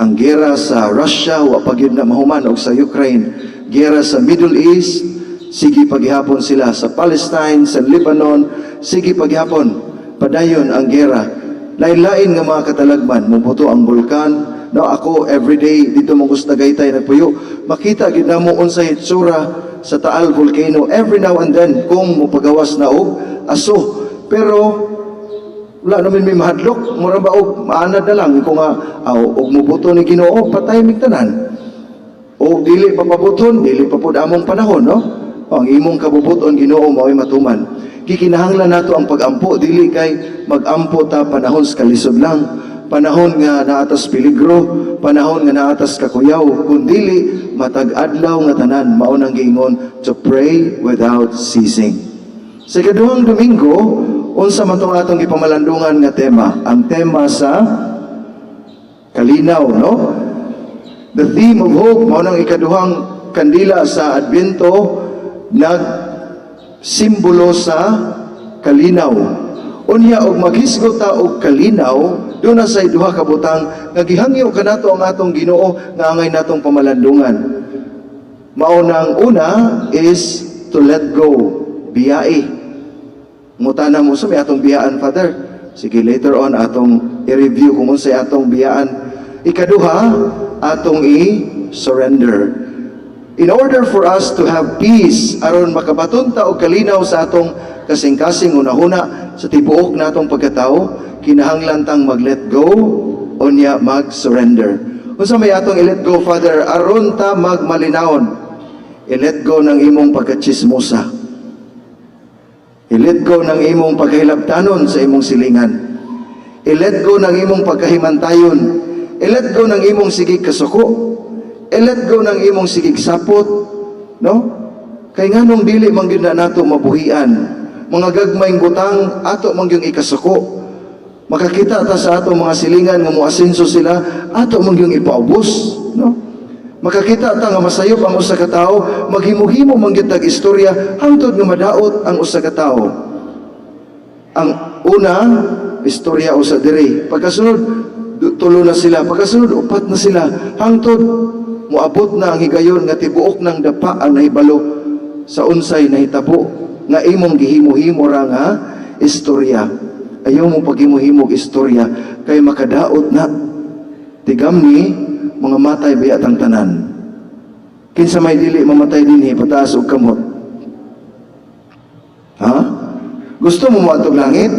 ang gera sa Russia wa pa gyud na mahuman og sa Ukraine, gera sa Middle East, sige paghihapon sila sa Palestine, sa Lebanon, sige paghihapon. Padayon ang gera. Lain-lain nga mga katalagman, mubuto ang bulkan. No, ako everyday dito mo gusto Tagaytay nagpuyo. Makita gid namo unsay hitsura sa Taal volcano every now and then kung mupagawas na og aso. Pero wala naman may mahadlok, mura ba og maanad na lang kung og mubuto ni Ginoo patay mig tanan. O dili pa pabuton, dili pa pud among panahon, no? Ang imong kabubuton Ginoo mao'y matuman. Gikinahanglan nato ang pag-ampo, dili kay mag-ampo ta panahon sa kalisod lang, panahon nga naatas peligro, panahon nga naatas kakuyaw, kundili matag adlaw nga tanan mao nang giingon to pray without ceasing. Sa ikaduhang Domingo, unsa man tong atong gipamalandungan nga tema? Ang tema sa kalinaw, no? The theme of hope, mao nang ikaduhang kandila sa Adbento, simbolo sa kalinaw. Unya og maghisgot ta og kalinaw, doon na sa duha ka butang nga gihangyo kanato ang atong Ginoo nga angay natong pamalandungan. Mao nang una is to let go, biyai. Mutana mo sa may atong biyaan, Father. Sige, later on atong i-review kung unsay atong biyaan. Ikaduha, atong i-surrender. In order for us to have peace, aron makabaton ta og kalinaw sa atong kasing-kasing unahuna sa tibuok natong pagkatao, kinahanglan tang mag-let go o niya mag-surrender. Unsa may atong i-let go, Father, aron ta magmalinawon. I-let go ng imong pagkachismosa. I-let go ng imong pagkahilabtanon sa imong silingan. I-let go ng imong pagkahimantayon. I-let go ng imong sigig kasuko. I-let go ng imong sigig sapot. No? Kay nganong dili man gyud na nato mabuhian. Mga gagmayng butang ato man gyud ikasuko. Makakita ta sa ato mga silingan nga moasenso sila, ato man gyud ipaubos, no? Makakita ta nga masayop ang usa ka tawo, maghimo-himo man gyud tag istorya hangtod nga madaot ang usa ka tawo. Ang una, istorya usa diri. Pagkasunod, tulo na sila. Pagkasunod, upat na sila. Hangtod moabot na ang higayon nga tibuok ng dapa ang nahibalo sa unsay nahitabo nga imong gihimo-himo ra nga istorya. Ayaw mo paghimo-himog istorya kay makadaot na tigam ni mga matay biya ang tanan. Kinsa may dili mamatay dinhi pataas og kamot. Ha? Gusto mo maatog langit?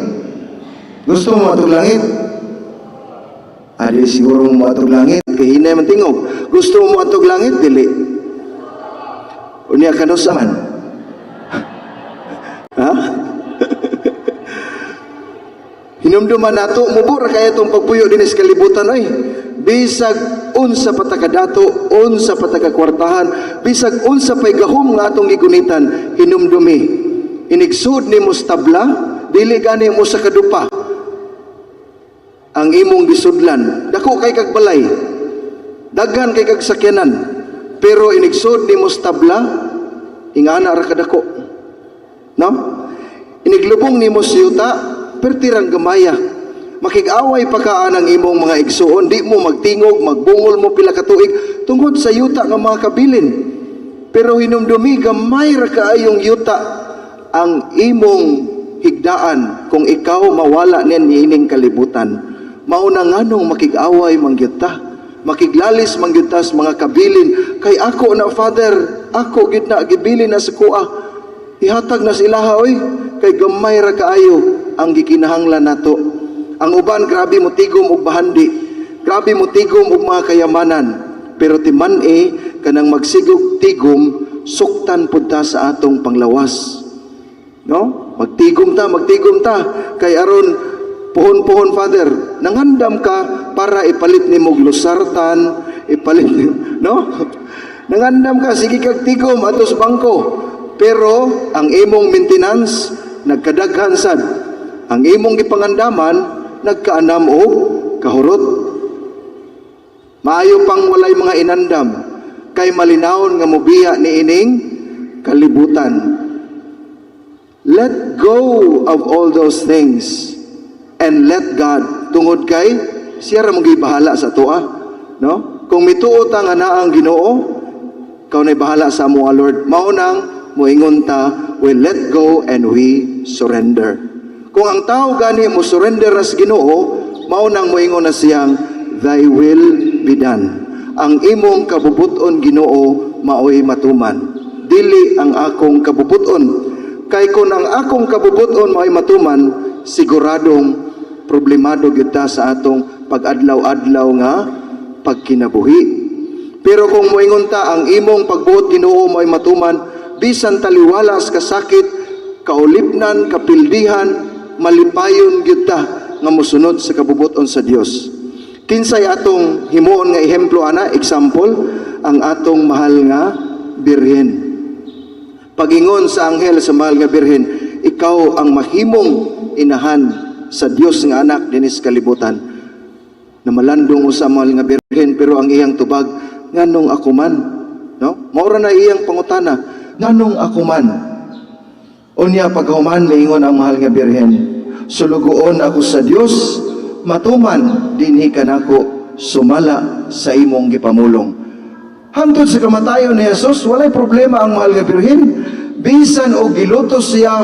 Gusto mo maatog langit? Adi siguro mo maatog langit kay hinay man tingog. Gusto mo maatog langit dili? Unya kanos man? Ha? Hinumduman nato mubur kaya itong pagpuyo din sa kalibutan ay bisag unsa patakadato, unsa patakakwartahan, bisag unsa pay gahom nga atong gigunitan, hinumdumi. Inigsud ni mustabla, dili gani mo sa kadupa. Ang imong gisudlan, dako kay kag balay, daghan kay kag sakyanan, pero inigsud ni mustabla, ingana ra kadako. No? Iniglubong ni mo siyuta, pertirang gamaya. Makig-away pa ka ang imong mga igsuon, di mo magtingog, magbungol mo pila ka tuig tungod sa yuta nga mga kabilin. Pero hinumdumi gamay ra kaayong yuta ang imong higdaan kung ikaw mawala nining kalibutan. Mao na nganong makig-away mangyuta, makiglalis mangyuta sa mga kabilin. Kay ako na, Father, ako gid na gibilin na sa kuha. Ihatag na sila oy, kay gamay ra kaayo ang gikinahanglan nato. Ang uban grabe mo tigom og bahandi, grabe mo tigom og mga kayamanan, pero timan kanang magsigog tigom suktan pud ta sa atong panglawas. No? Magtigom ta kay aron puhon-puhon, Father, nangandam ka para ipalit nimo lusartan, ipalit no? Nangandam ka sige kag tigom atos bangko, pero ang imong maintenance nagkadaghan sad. Ang imong gipangandaman nagkaanam og kahurot. Maayo pang walay mga inandam, kay malinawon nga mobiya ni ining kalibutan. Let go of all those things and let God, tungod kay siya ra bahala sa tuwa, no? Kung mituo ta nga naa ang Ginoo, ikaw na'y bahala sa mo, Lord. Maunang moingon ta, we let go and we surrender. Kung ang tao gani mo surrender as Ginoo, maunang moingon na siyang, thy will be done. Ang imong kabubuton, Ginoo, maoy matuman. Dili ang akong kabubuton. Kay kung ang akong kabubuton maoy matuman, siguradong problemado gyud ta sa atong pag-adlaw-adlaw nga pagkinabuhi. Pero kung moingon ta ang imong pagbuot, Ginoo, maoy matuman, bisan taliwalas kasakit, kaulipnan, kapildihan, malipayon gyud ta nga mosunod sa kabubuton sa Dios. Kinsay atong himuon nga ehemplo ana, example, ang atong mahal nga birhen. Pagingon sa anghel sa mahal nga birhen, ikaw ang mahimong inahan sa Dios nga anak dinis kalibutan. Na malandong usa mahal nga birhen, pero ang iyang tubag, nganong ako man, no? Maura na iyang pangutana, nganong ako man. Unya paghuman miingon ang mahal nga birhen, sulugoon ako sa Dios, matuman dinhi kanako sumala sa imong gipamulong. Hangtod sa kamatayon ni Jesus, walay problema ang mahal nga birhen. Bisan og gilutos siya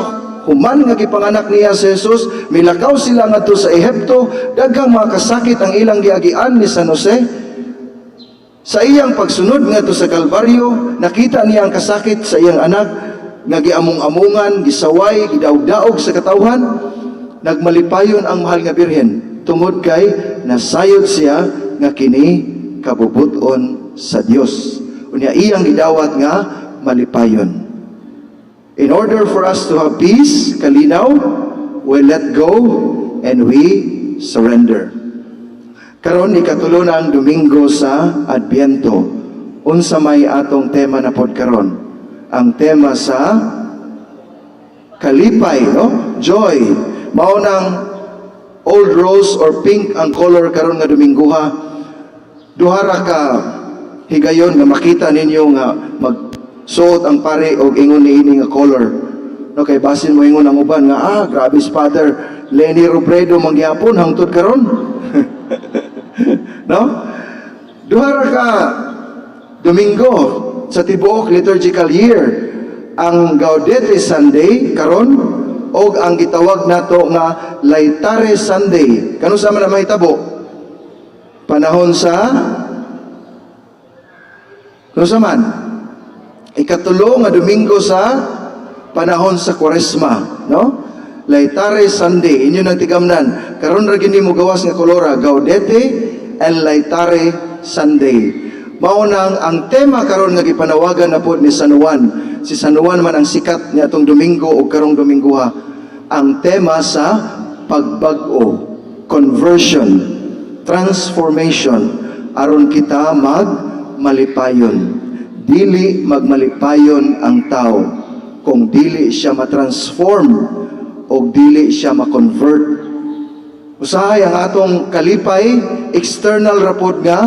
human nga gipanganak niya si Jesus, milakaw sila ngadto sa Ehipto, daghang mga kasakit ang ilang giagian ni San Jose. Sa iyang pagsunod ngadto sa Kalbaryo, nakita niya ang kasakit sa iyang anak nga giamong-amungan, gisaway, gidaog-daog sa katawhan. Nagmalipayon ang mahal nga birhen tungod kay nasayod siya nga kini kabubuton sa Dios. Unya iyang gidawat nga malipayon. In order for us to have peace, kalinaw, we let go and we surrender. Karon ikatulo na ang Domingo sa Adbyento. Unsa may atong tema na pod karon? Ang tema sa kalipay, no? Joy. Mao nang old rose or pink ang color karon nga Dominguha. Duha ra ka higayon nga makita ninyo nga magsuot ang pare og ingon niini nga color. No, kay basin mo ingon ang uban nga grabe si Father Lenny Robredo mangyapon hangtod karon. No? Duha ra ka Domingo sa tibuok liturgical year, ang Gaudete Sunday karon og ang gitawag nato nga Laetare Sunday. Kano sa man mahitabo? Panahon sa kano sa man? Ikatulo nga Domingo sa panahon sa Kwaresma, no? Laetare Sunday, inyo nang tigamnan. Karon ra gini mo gawas nga kolora, Gaudete and Laetare Sunday. Mao nang ang tema karon nga gipanawagan na pod ni San Juan. Si San Juan man ang sikat niya atong Domingo o karong Dominguha. Ang tema sa pagbag-o, conversion, transformation, aron kita magmalipayon. Dili magmalipayon ang tao kung dili siya matransform o dili siya makonvert. Usahay ang atong kalipay, external rapod nga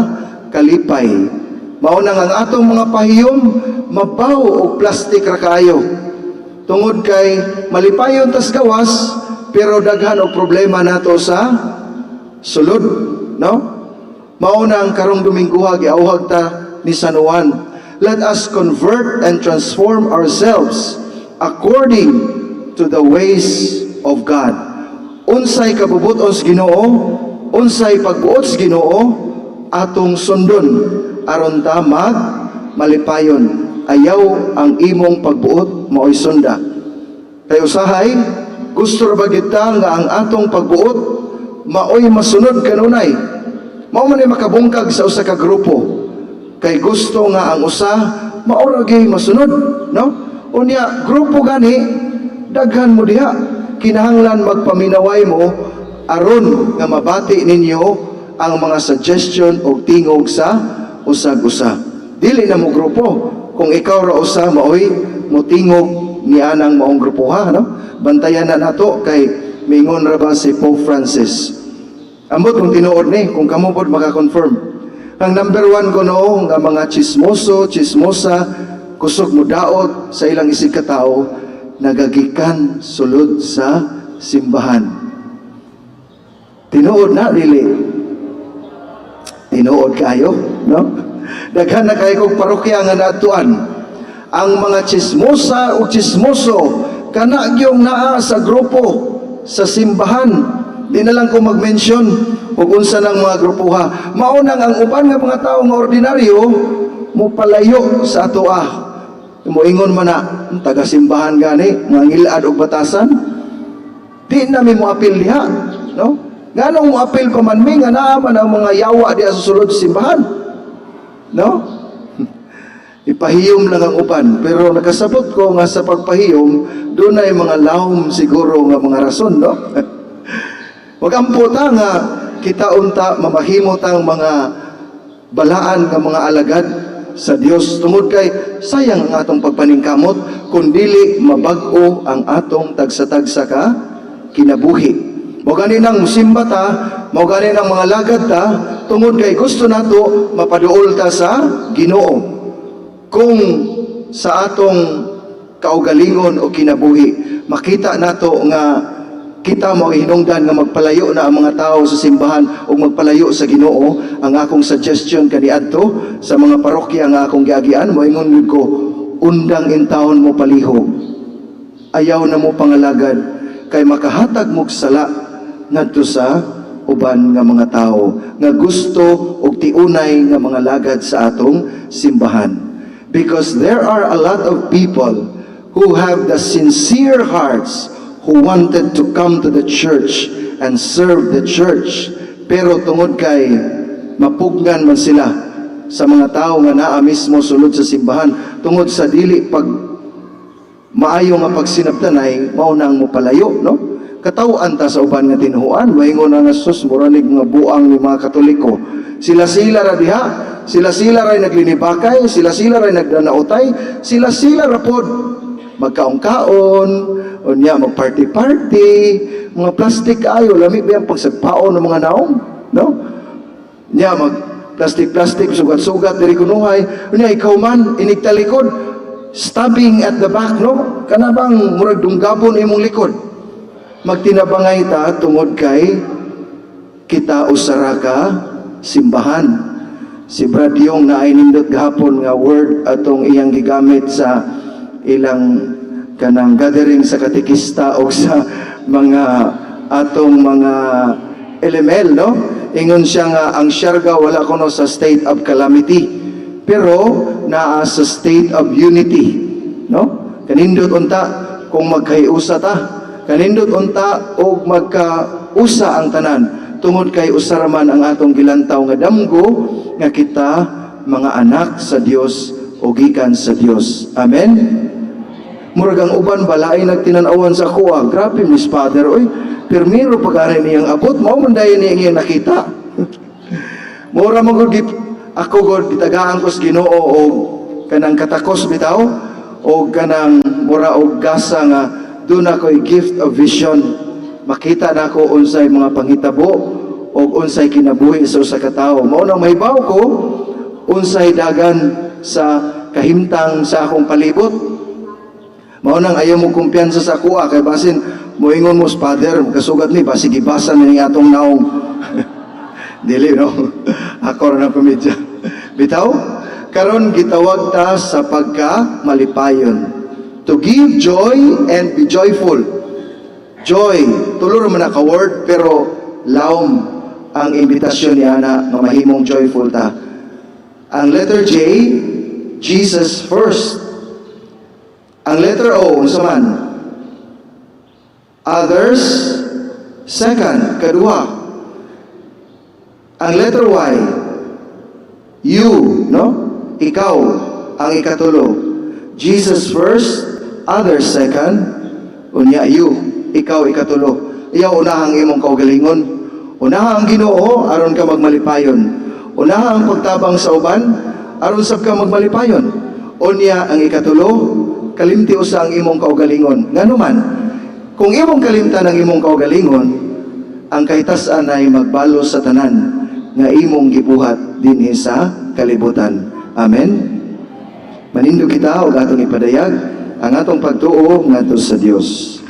kalipay. Mao nang ang atong mga pahiyom mabaw og plastic ra kaayo. Tungod kay malipayon tas gawas, pero daghan og problema nato sa sulod, no? Mao nang karong Dominguha giawhag ta ni San Juan, let us convert and transform ourselves according to the ways of God. Unsay kabubuton sa Ginoo, unsay pagbuot sa Ginoo, atong sundon aron ta malipayon. Ayaw ang imong pagbuot maoy sunda. Kay usahay gusto ra ba kita nga ang atong pagbuot maoy masunod kanunay. Mao man ay makabungkag sa usa ka grupo. Kay gusto nga ang usa mao ra gyud masunod, no? Unya grupo gani daghan mo diha, kinahanglan magpaminaway mo aron nga mabati ninyo ang mga suggestion o tingog sa usag-usa. Dili na mo grupo. Kung ikaw ra usa maoy motingog ni anang maong grupo ha, no? Bantayan na nato kay mingon ra ba si Pope Francis. Ambot kung tinuod ni kung kamo pod maka-confirm. Ang number one ko no, nga mga chismoso, chismosa, kusog mo daot sa ilang isig katao, nagagikan sulod sa simbahan. Tinuod na, really. Tinuod kayo, no? Daghan na kayo kong parokya nga natuan. Ang mga chismosa o chismoso, kana gyung naa sa grupo, sa simbahan. Di na lang ko mag-mention kung unsa ng mga grupuha. Maunang ang uban nga mga tao nga ordinaryo, mo palayo sa atoa. Moingon man na, taga-simbahan gani, mga ngilad o batasan. Di namin mo apil diha, no? Nganong mo apil pa man mi, nga naaman ang mga yawa di sa sulod sa simbahan. No? Ipahiyom lang ang uban. Pero nakasabot ko nga sa pagpahiyom, doon ay mga lahom siguro nga mga rason, no? Wagampo ta nga kita unta mamahimot ang mga balaan nga mga alagad sa Dios tungod kay sayang ang atong pagpaningkamot kun dili mabag-o ang atong tagsa-tagsa ka kinabuhi. Mao gani nang musimba ta, mao gani nang mga lagad ta tungod kay gusto nato mapaduol ta sa Ginoo. Kung sa atong kaugalingon o kinabuhi makita nato nga kita mo hinungdan nga magpalayo na ang mga tao sa simbahan o magpalayo sa Ginoo. Ang akong suggestion kaniadto sa mga parokya nga akong giagian, moingon ko, undang in taon mo palihog. Ayaw na mo pangalagad kay makahatag mo sala ngadto sa uban nga mga tao nga gusto og tiunay nga mga lagad sa atong simbahan. Because there are a lot of people who have the sincere hearts who wanted to come to the church and serve the church. Pero tungod kay mapugnan man sila sa mga tao nga naa mismo sulod sa simbahan, tungod sa dili pag maayo nga pagsinabtanay, maunang mo palayo, no? Katawaan ta sa uban nga tinuhuan, waingon na nasus, muranig mga buang ni mga Katoliko. Sila-sila ra diha, sila-sila ray naglinibakay, sila-sila ray nagdanautay, sila-sila ra pod magkaon-kaon, o niya mag-party-party, mga plastic ayo, lami ba yung pagsagpaon ng mga naong, no? Niya mag-plastic-plastic, sugat-sugat, diri kunuhay, o niya ikaw man, inigtalikod, stabbing at the back, no? Kanabang murag dunggabon imong likod. Magtinabangay ta, tungod kay kita usara ka, simbahan. Si Brad Yong na ay nindot gahapon nga word atong iyang gigamit sa ilang kanang gathering sa katekista o sa mga atong mga LML, no? Ingon siya nga ang Siargao wala kuno sa state of calamity pero naa sa state of unity, no? Kanindot unta kung magkaiusa ta, kanindot unta og magkausa ang tanan tungod kay usaraman ang atong gilantaw nga damgo nga kita mga anak sa Dios o gikan sa Dios. Amen. Murag ang uban balay nagtinanawan sa kuha. Grabe, Miss Father, oy. Pirmiro pag-aray niyang abot, mao man dayon niya nakita. Mura mo gud ako gud gitagaan ko sa Ginoo o kanang katakos bitaw o kanang mura og gasa nga doon ako'y gift of vision. Makita na ko unsay mga panghitabo o unsay kinabuhi sa usa ka tawo. Mao nang mahibaw ko unsay dagan sa kahimtang sa akong palibot. Mao nang ayaw mo kumpiyansa sa kuha kay basin moingon mo sa Father kasugat ni basi gibasa ni atong naong dili no ako ra na komedya bitaw karon gitawag ta sa pagka malipayon to give joy and be joyful. Joy tulo man ka word pero laom ang imbitasyon ni ana nga mahimong joyful ta. Ang letter J, Jesus first. Ang letter O, unsa man? Others, second, kaduha. Ang letter Y, you, no? Ikaw, ang ikatulo. Jesus first, others second, unya you, ikaw ikatulo. Iyaw unahang imong kaugalingon. Unahang Ginoo aron ka magmalipayon. Unahang pagtabang sa uban aron sab ka magmalipayon. Unya ang ikatulo, kalimti usa ang imong kaugalingon. Ngano man, kung imong kalimtan ang imong kaugalingon, ang kahitas-an ay magbalo sa tanan nga imong gibuhat dinhi sa kalibutan. Amen. Manindo kita og atong ipadayag ang atong pagtuo ngadto sa Dios.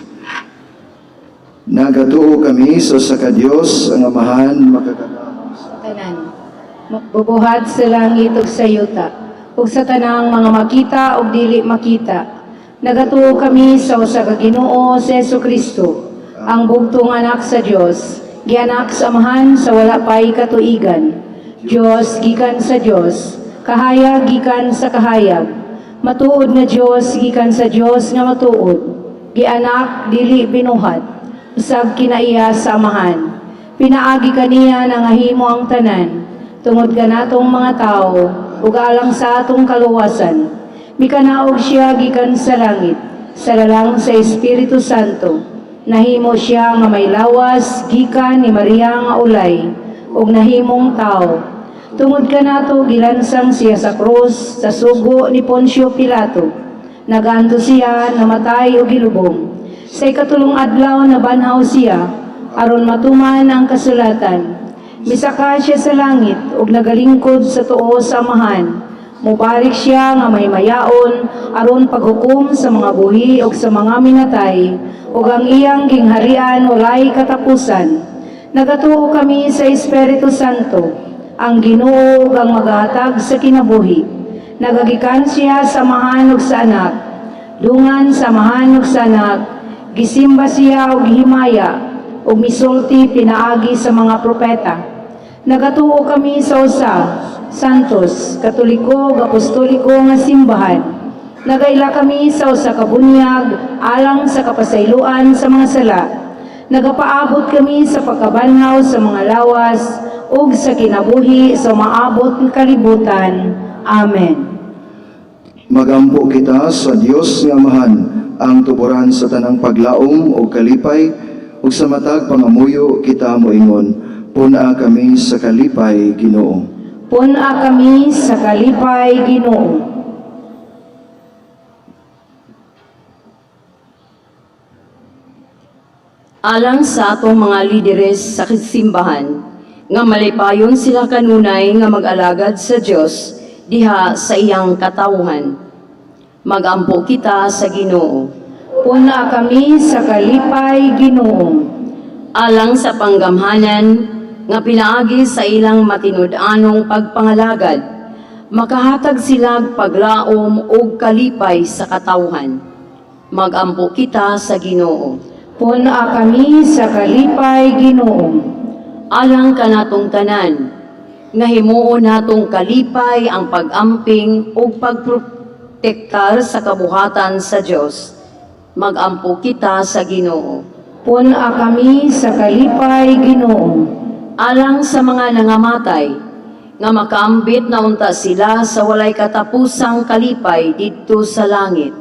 Nagatuo kami sa ka Dios ang Amahan makakatawang Tanan. Bubuhat sa langit ug sa yuta, ug sa tanang mga makita ug dili makita. Nagatuo kami sa usa ka Ginoo sa Jesucristo, ang bugtong anak sa Dios, gianak sa Amahan sa wala pay katuigan. Dios gikan sa Dios, kahayag gikan sa kahayag. Matuod nga Dios gikan sa Dios nga matuod. Gianak dili binuhat, usab kinaiya sa Amahan. Pinaagi kaniya nga himo ang tanan, tungod kanatong mga tao, ug alang sa atong kaluwasan. Mikanaog siya gikan sa langit, sa lalang sa Espiritu Santo. Nahimo siya nga may lawas gikan ni Maria nga ulay, ug nahimong tao. Tungod kanato gilansang siya sa krus sa sugo ni Poncio Pilato. Naganto siya namatay ug gilubong. Sa ikatulong adlaw na banhaw siya, aron matuman ang kasulatan. Misaka siya sa langit ug nagalingkod sa tuo sa Amahan. Mubarik siya nga may mayaon aron paghukom sa mga buhi ug sa mga minatay, ug ang iyang gingharian walay katapusan. Nagatuo kami sa Espiritu Santo, ang Ginoo ug ang maghatag sa kinabuhi. Nagagikan siya sa Amahan ug sa Anak, dungan sa Amahan ug sa Anak. Gisimba siya og himaya, ug misulti pinaagi sa mga propeta. Nagatuo kami sa usa, santos, katoliko, ug apostoliko nga simbahan. Nagaila kami sa usa ka bunyag alang sa kapasayloan sa mga sala. Nagapaabot kami sa pagkabanhaw sa mga lawas ug sa kinabuhi sa maabot ng kalibutan. Amen. Magampo kita sa Dios nga Amahan, ang tuburan sa tanang paglaom o kalipay, ug sa matag pangamuyo kita moingon, puna kami sa kalipay, Ginoo. Puna kami sa kalipay, Ginoo. Alang sa atong mga lideres sa simbahan, nga malipayon sila kanunay nga mag-alagad sa Dios diha sa iyang katawhan. Magampo kita sa Ginoo. Puna kami sa kalipay, Ginoo. Alang sa panggamhanan nga pinaagi sa ilang matinud-anong pagpangalagad, makahatag sila paglaom ug kalipay sa katawhan. Magampo kita sa Ginoo. Puna kami sa kalipay, Ginoo. Alang kanatong tanan, nga himuon natong kalipay ang pag-amping ug pagprotektar sa kabuhatan sa Dios. Magampo kita sa Ginoo. Puna kami sa kalipay, Ginoo. Alang sa mga nangamatay, nga makaambit na unta sila sa walay katapusang kalipay didto sa langit.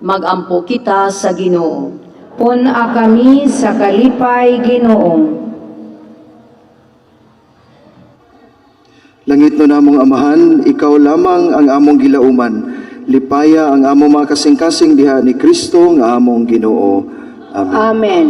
Magampo kita sa Ginoo. Puna kami sa kalipay, Ginoo. Langit no namong Amahan, ikaw lamang ang among gilauman. Lipaya ang among mga kasing-kasing diha ni Kristo nga among Ginoo. Amen. Amen.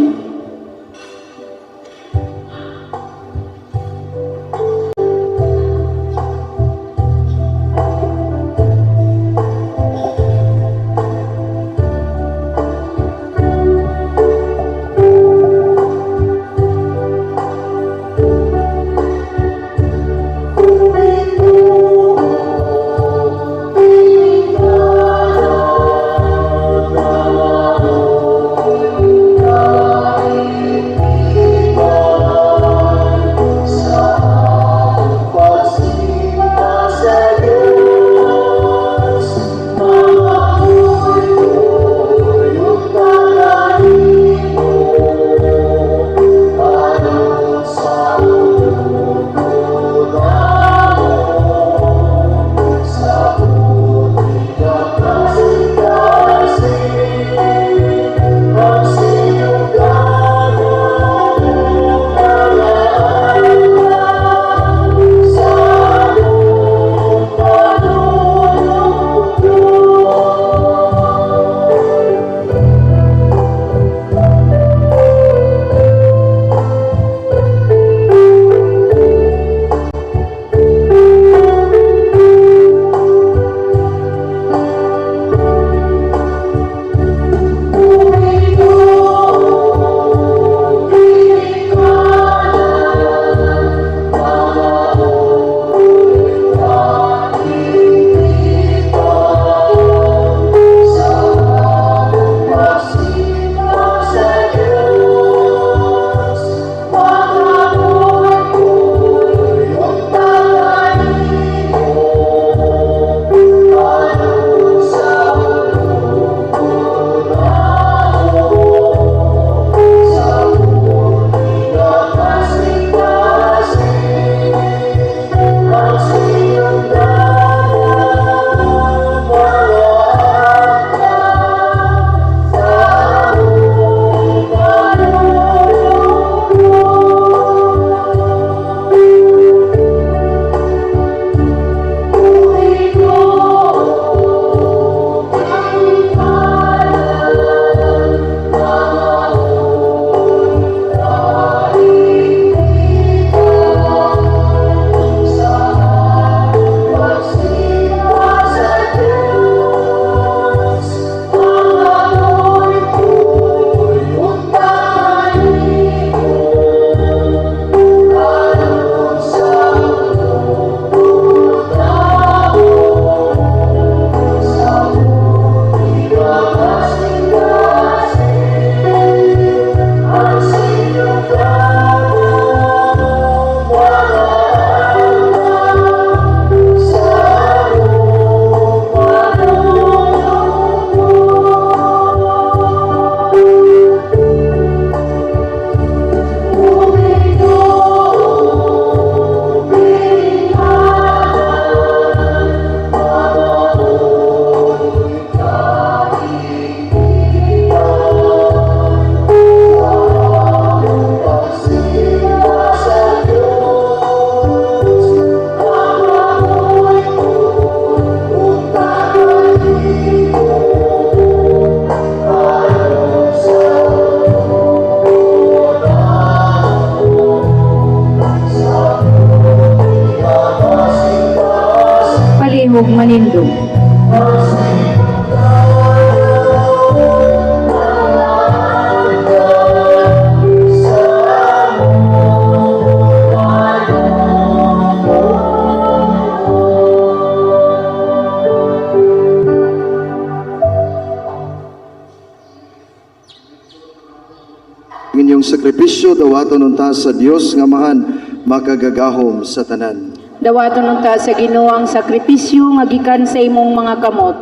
inyong sakripisyo dawaton unta sa Dios nga mahan makagagahom sa tanan. Dawaton unta sa Ginoo ang sakripisyo nga gikan sa imong mga kamot,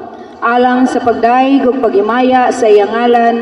alang sa pagdaig ug paghimaya sa iyang ngalan,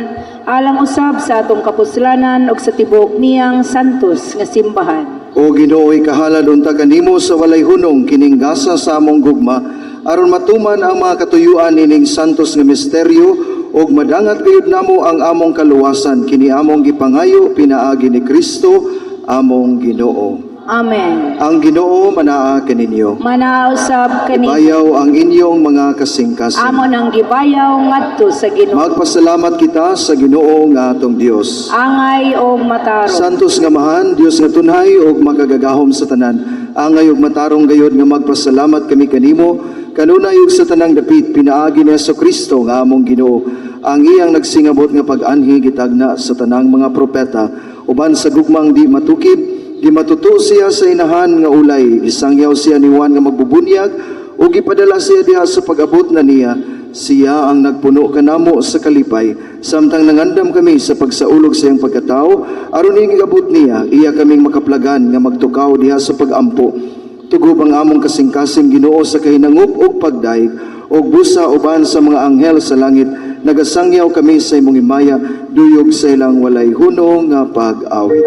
alang usab sa atong kapuslanan ug sa tibuok niyang santos nga simbahan. O Ginoo'y kahalad unta kanimo sa walay hunong kining gasa sa among gugma, aron matuman ang mga katuyuan ining santos nga misteryo ug madangat gayud namo ang among kaluwasan kini among gipangayo pinaagi ni Kristo among Ginoo. Amen. Ang Ginoo manaa kaninyo. Manausab kani Bayaw ang inyong mga kasing-kasing. amon ang gibayaw ngadto sa Ginoo. Magpasalamat kita sa Ginoo nga atong Dios. Angay og matarong. Santos nga mahan, Dios nga tunhay ug makagagahom sa tanan. Angay ug matarong gayud nga magpasalamat kami kanimo kanunay ug sa tanang dapit pinaagi ni Jesucristo nga among Ginoo. Ang iyang nagsingabot nga pag-anhi gitagna sa tanang mga propeta uban sa gugmang di matukib. Di matuto siya sa inahan nga ulay, gisangyaw siya ni Juan nga magbubunyag, o gipadala siya diha sa pag-abot na niya. Siya ang nagpuno kanamo sa kalipay, samtang nangandam kami sa pagsaulog sa iyang pagkatao, aron ing gabot niya, iya kaming makaplagan nga magtukaw diha sa pag-ampo. Tugub ang among kasing-kasing Ginoo sa kahinangup ug pagdaig, ug busa uban sa mga anghel sa langit, nagasangyaw kami sa imong himaya, duyog sa ilang walay hunong nga pag-awit.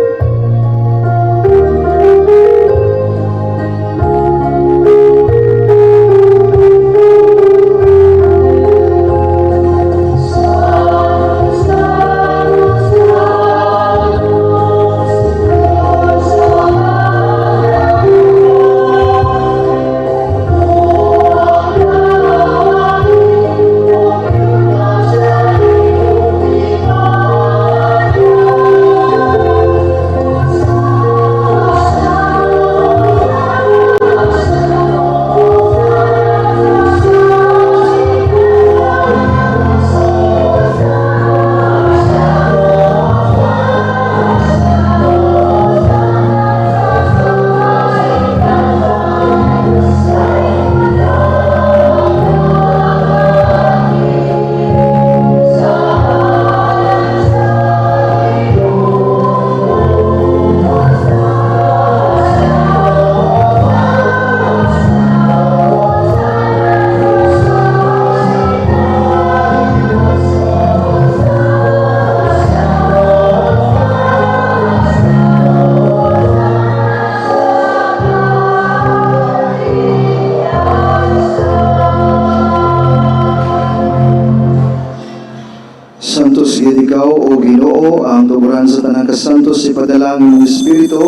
Santos gid ikaw o Ginoo ang tuguran sa tanang kasantos ipadala ang imong espiritu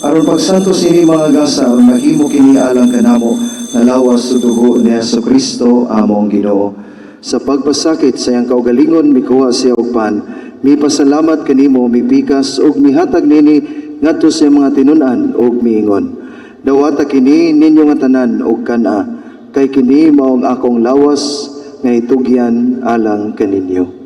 aron pagsantos ini mga gasa aron mahimo kini alang kanamo nalawas sa dugo ni Jesucristo among Ginoo. Sa pagpasakit sa iyang kaugalingon mikuha siya og pan, mipasalamat kanimo mipikas ug mihatag nini ngadto sa mga tinun-an ug miingon. Dawata kini ninyo nga tanan og kana kay kini mao ang akong lawas nga itugyan alang kaninyo.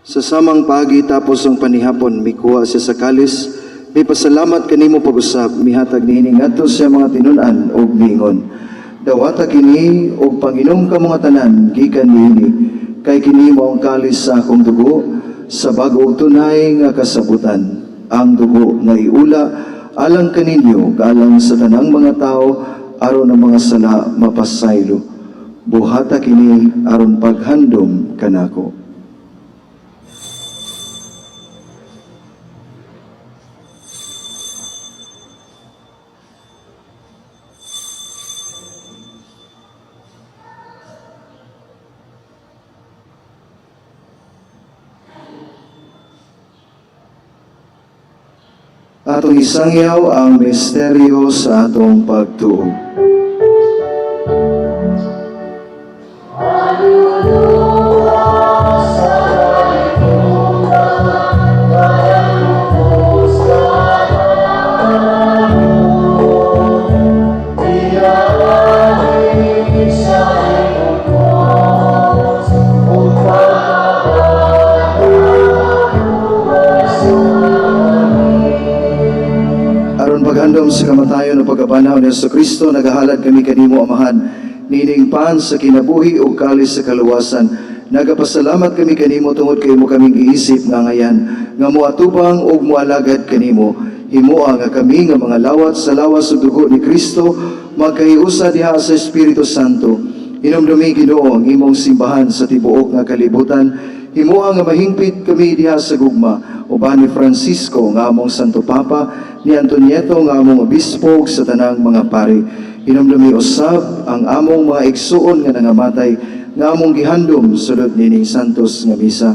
Sa samang pagi tapos ang panihapon, mikuha siya sa kalis, may pasalamat kanimo pag-usap, mihatag niini ngadto sa mga tinun-an ug miingon. Dawata kini og panginom ka mga tanan gikan niini, kay kini mao ang kalis sa akong dugo sa bag-ong tunay nga kasabutan. Ang dugo nga iula alang kaninyo alang sa tanang mga tao aron ang mga sala mapasaylo. Buhata kini aron paghandom kanako. Atong isangyaw ang misteryo sa atong pagtuo. andam sa kamatayon o pagkabanaw ni Jesucristo, nagahalad kami kanimo, Amahan, nining pan sa kinabuhi o kalis sa kaluwasan. Nagapasalamat kami kanimo tungod kay mo kaming iisip nga ngayan, nga moatubang o moalagad kanimo. Himoa nga kami nga mga lawat sa lawas ug dugo ni Kristo, magkahiusa diha sa Espiritu Santo. Hinumdumi Ginoo ang imong simbahan sa tibuok nga kalibutan. Himoa nga mahingpit kami diha sa gugma, uban ni Francisco nga among Santo Papa, ni Antonieto nga among obispo ug sa tanang mga pari. Hinumdumi usab ang among mga igsuon nga nangamatay, nga among gihandom sulod nining santos nga misa.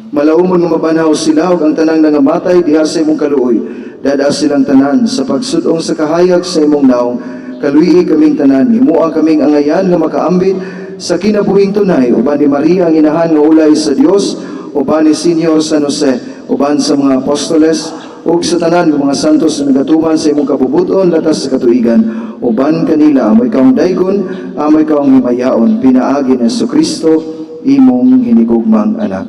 Malaumon nga mabanaw sila ug ang tanang nangamatay diha sa imong kaluoy. Dada silang tanan sa pagsudong sa kahayag sa imong naong. Kaluyi kaming tanan, himoa kaming angayan nga makaambit sa kinabuhing tunay, uban ni Maria ang inahan nga ulay sa Dios, uban ni Senyor San Jose, uban sa mga apostoles, ug sa tanan ng mga santos na nagatuman sa imong kabubuton latas sa katuigan, uban kanila amoy kaong daygon, amoy kaong himayaon, pinaagi ni Jesucristo, imong hinigugmang anak.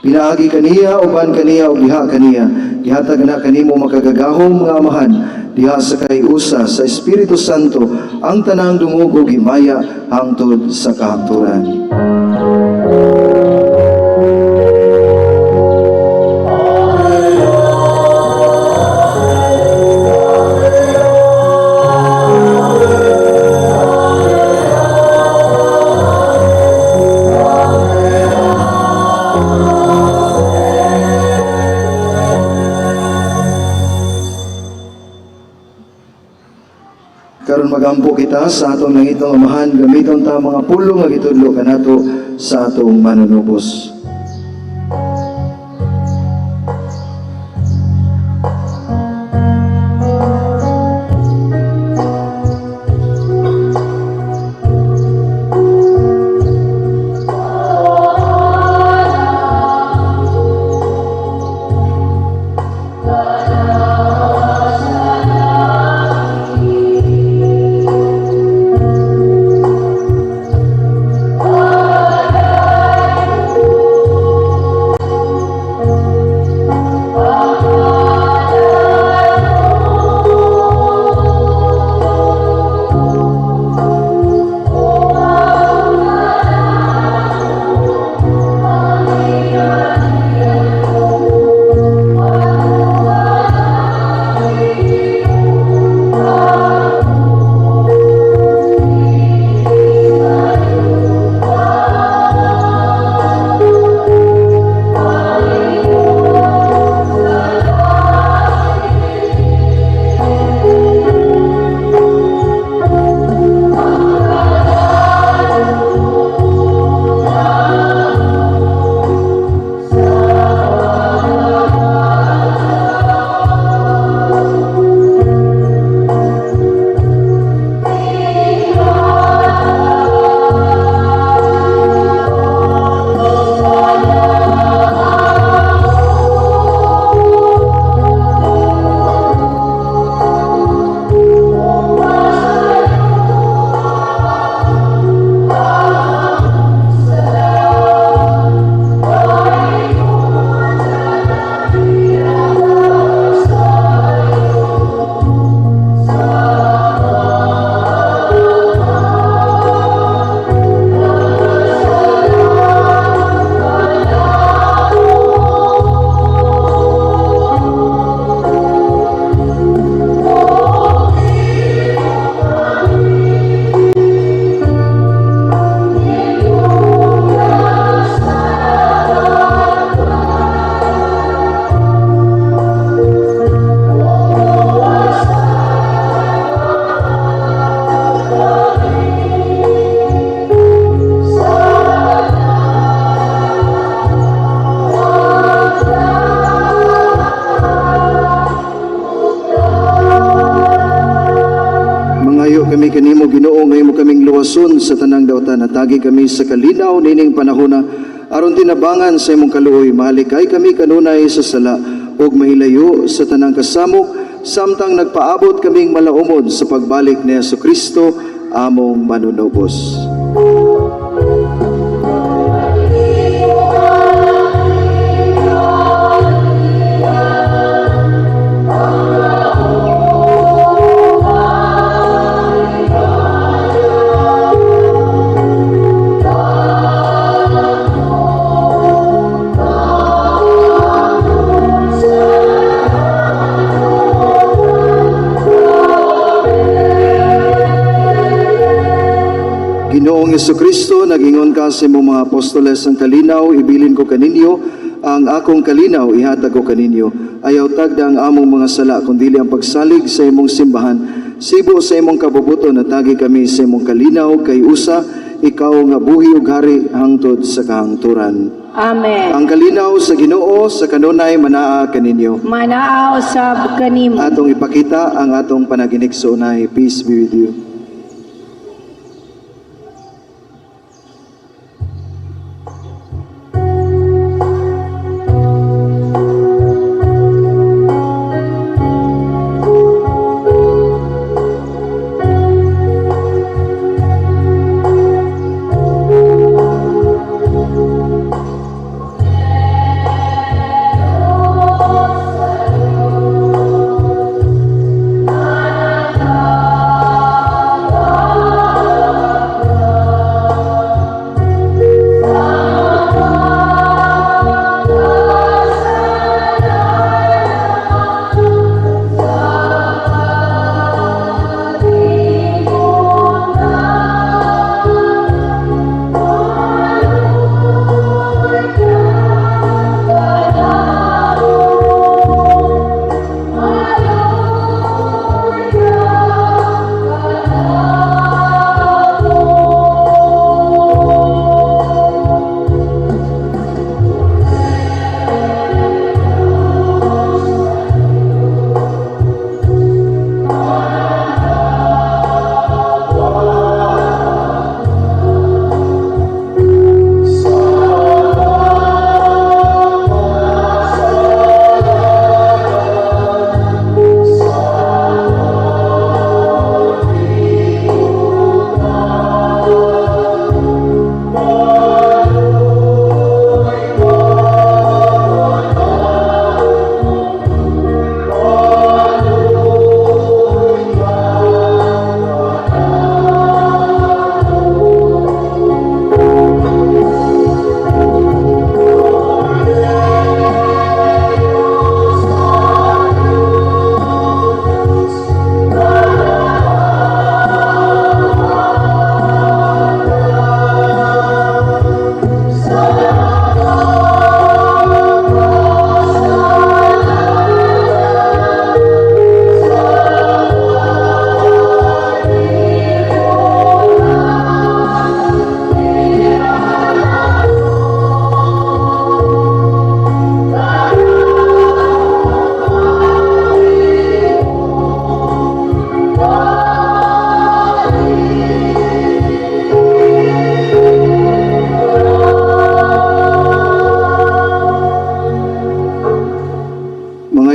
Pinaagi kaniya, uban kaniya, ug diha kaniya, gihatag na kanimo makagagahom nga Amahan, diha sa kayusa sa Espiritu Santo, ang tanang dungog ug himaya hangtod sa kahapturan. Karon magampo kita sa atong nangitong Amahan, gamiton ta mga pulong nga gitudlo kanato sa atong manunubos. kami kanimo Ginoo ngayon mo kaming luwason sa tanang dawtan, natagi kami sa kalinaw nining panahona aron tinabangan sa imong kaluoy, mahalikay kami kanunay sa sala ug mahilayo sa tanang kasamok samtang nagpaabot kaming malaumod sa pagbalik ni Jesucristo among manunubos. Ginoong Jesucristo, nagingon ka sa imong mga apostoles ng kalinaw, ibilin ko kaninyo, ang akong kalinaw ihatag ko kaninyo. Ayaw tagda ang among mga sala, kundi ang pagsalig sa imong simbahan. Sibo sa imong kabubuton, natagi kami sa imong kalinaw, kay usa, ikaw nga buhi ug hari hangtod sa kahangturan. Amen. Ang kalinaw sa Ginoo sa kanunay manaa kaninyo. Manaa usab kanimo. Atong ipakita ang atong panaginig sa unay. Peace be with you.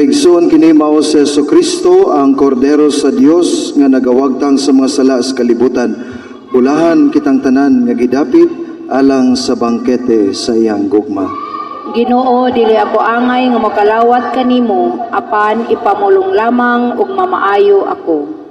Igsoon kini mao si Jesucristo ang kordero sa Dios nga nagawagtang sa mga sala sa kalibutan. Bulahan kitang tanan nga gidapit alang sa bangkete sa iyang gugma. Ginoo, dili ako angay nga makalawat kanimo, apan ipamulong lamang ug mamaayo ako.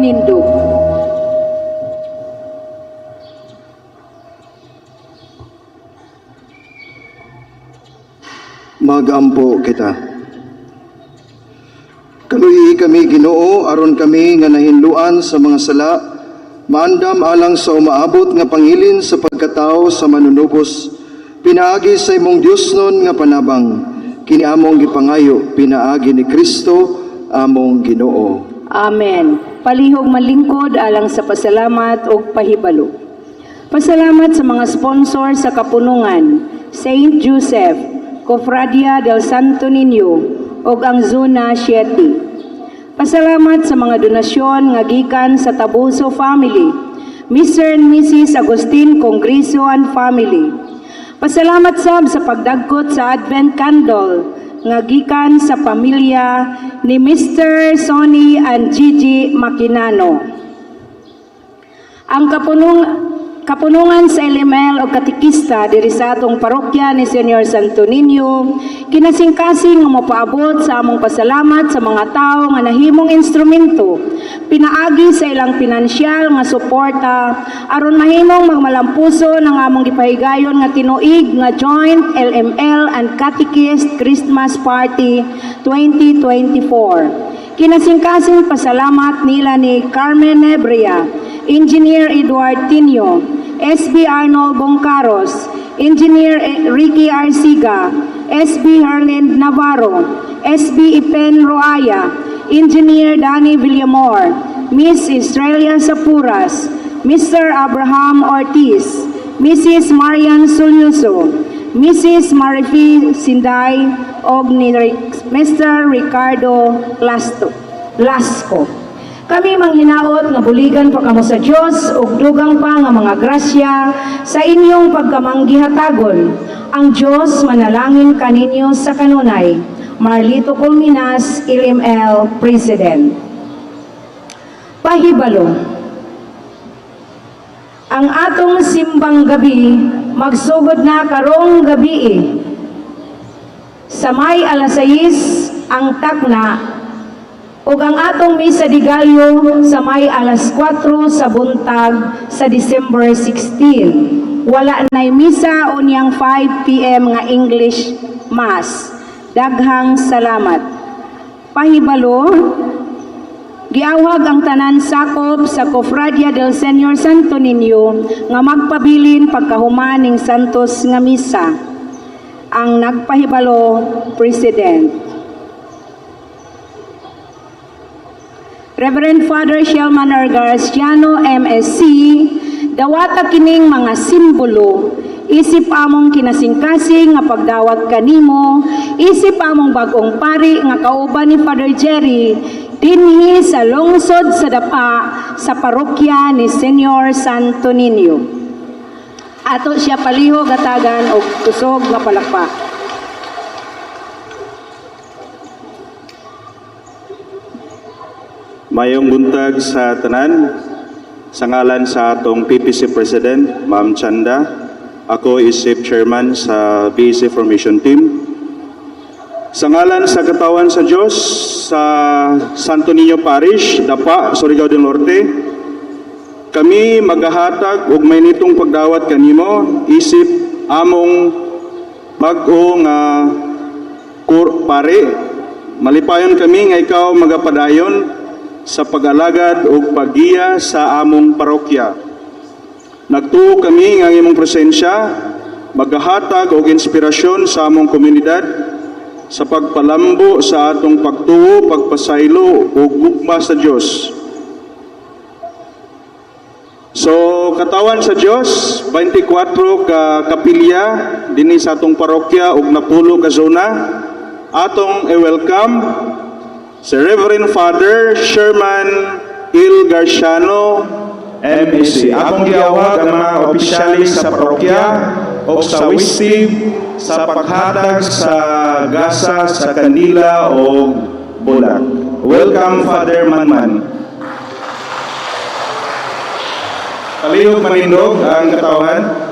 manindog. Magampo kita. Kaluhi kami Ginoo aron kami nga nahinluan sa mga sala, maandam alang sa umaabot nga pangilin sa pagkatao sa manunubos, pinaagi sa imong Diosnon nga panabang, kini among gipangayo pinaagi ni Kristo among Ginoo. Amen. Palihog malingkod alang sa pasalamat o pahibalo. Pasalamat sa mga sponsor sa kapunungan, Saint Joseph, Cofradia del Santo Niño, o ang Zona 7. Pasalamat sa mga donasyon nga gikan sa Tabuso family, Mr. and Mrs. Agustin Congreso and family. Pasalamat sab sa pagdagkot sa Advent Candle nga gikan sa pamilya ni Mr. Sonny and Gigi Maquinano. Ang kapunungan sa LML o katikista diri sa atong parokya ni Senyor Santo Niño, kinasingkasing nga mopaabot sa among pasalamat sa mga tao nga nahimong instrumento, pinaagi sa ilang pinansyal nga suporta aron mahimong magmalampuso ng among gipahigayon nga tinuig nga joint LML and Catechist Christmas Party 2024. Kinasingkasing pasalamat nila ni Carmen Nebria, Engineer Eduard Tinio, SB Arnold Bongcaros, Engineer Ricky Arsiga, SB Herlind Navarro, SB Ipen Roaya, Engineer Danny Villamor, Miss Estrella Sapuras, Mr. Abraham Ortiz, Mrs. Marian Sulyoso, Mrs. Marifi Sinday, o ni Mr. Ricardo Lasco. Kami manghinaot nga buligan pa kamo sa Dios ug dugang pa nga mga grasya sa inyong pagkamanggihatagol. Ang Dios manalangin kaninyo sa kanunay. Marlito Colminas, LML President. Pahibalo. Ang atong simbang gabi magsugod na karong gabi. Sa may alas 6 ang takna ug ang atong misa di Gallo sa may alas 4 sa buntag sa December 16. Wala nay misa unyang 5 p.m. nga English Mass. Daghang salamat. Pahibalo, giawhag ang tanan sakop sa Cofradia del Senyor Santo Niño nga magpabilin pagkahuman ning santos nga misa. Ang nagpahibalo, President. Reverend Father Shelman R. Garciano, MSc, dawata kining mga simbolo, isip among kinasingkasing nga pagdawat kanimo, isip among bagong pari nga kauban ni Father Jerry, dinhi sa lungsod sa dapa sa parokya ni Senyor Santo Niño. Ato siya palihog gatagan og kusog nga palakpak. Mayong buntag sa tanan, sa ngalan sa atong PPC President, Ma'am Chanda, ako isip Chairman sa BEC Formation Team. Sa ngalan sa katawan sa Diyos, sa Santo Niño Parish, Dapa, Surigao del Norte, kami maghahatag og may nitong pagdawat kanimo, isip among bag-o nga pare. Malipayon kami nga ikaw magapadayon sa pag-alagad o paggiya sa among parokya. Nagtuo kami nga imong presensya, maghahatag og inspirasyon sa among komunidad sa pagpalambo sa atong pagtuo, pagpasaylo o gugma sa Dios. So, katawan sa Dios, 24 ka kapilya dinhi sa atong parokya ug napulo ka zona. Atong i-welcome si Reverend Father Sherman Il Garciano, MSc. Akong giawag ang mga opisyalis sa parokya o sa wisib sa paghatag sa gasa, sa kandila o bulak. Welcome, Father Manman. Palihog manindog ang katawan.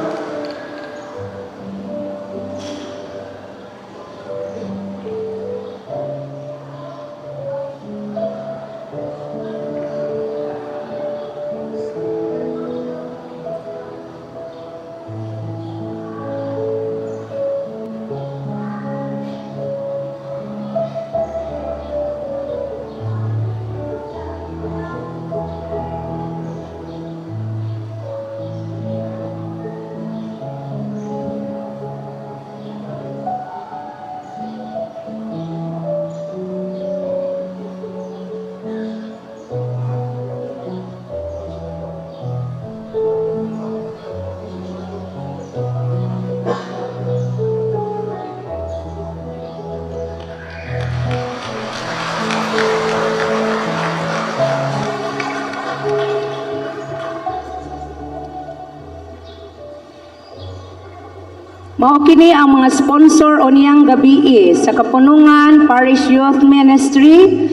Mao kini ang mga sponsor o niyang gabi sa Kapunungan Parish Youth Ministry,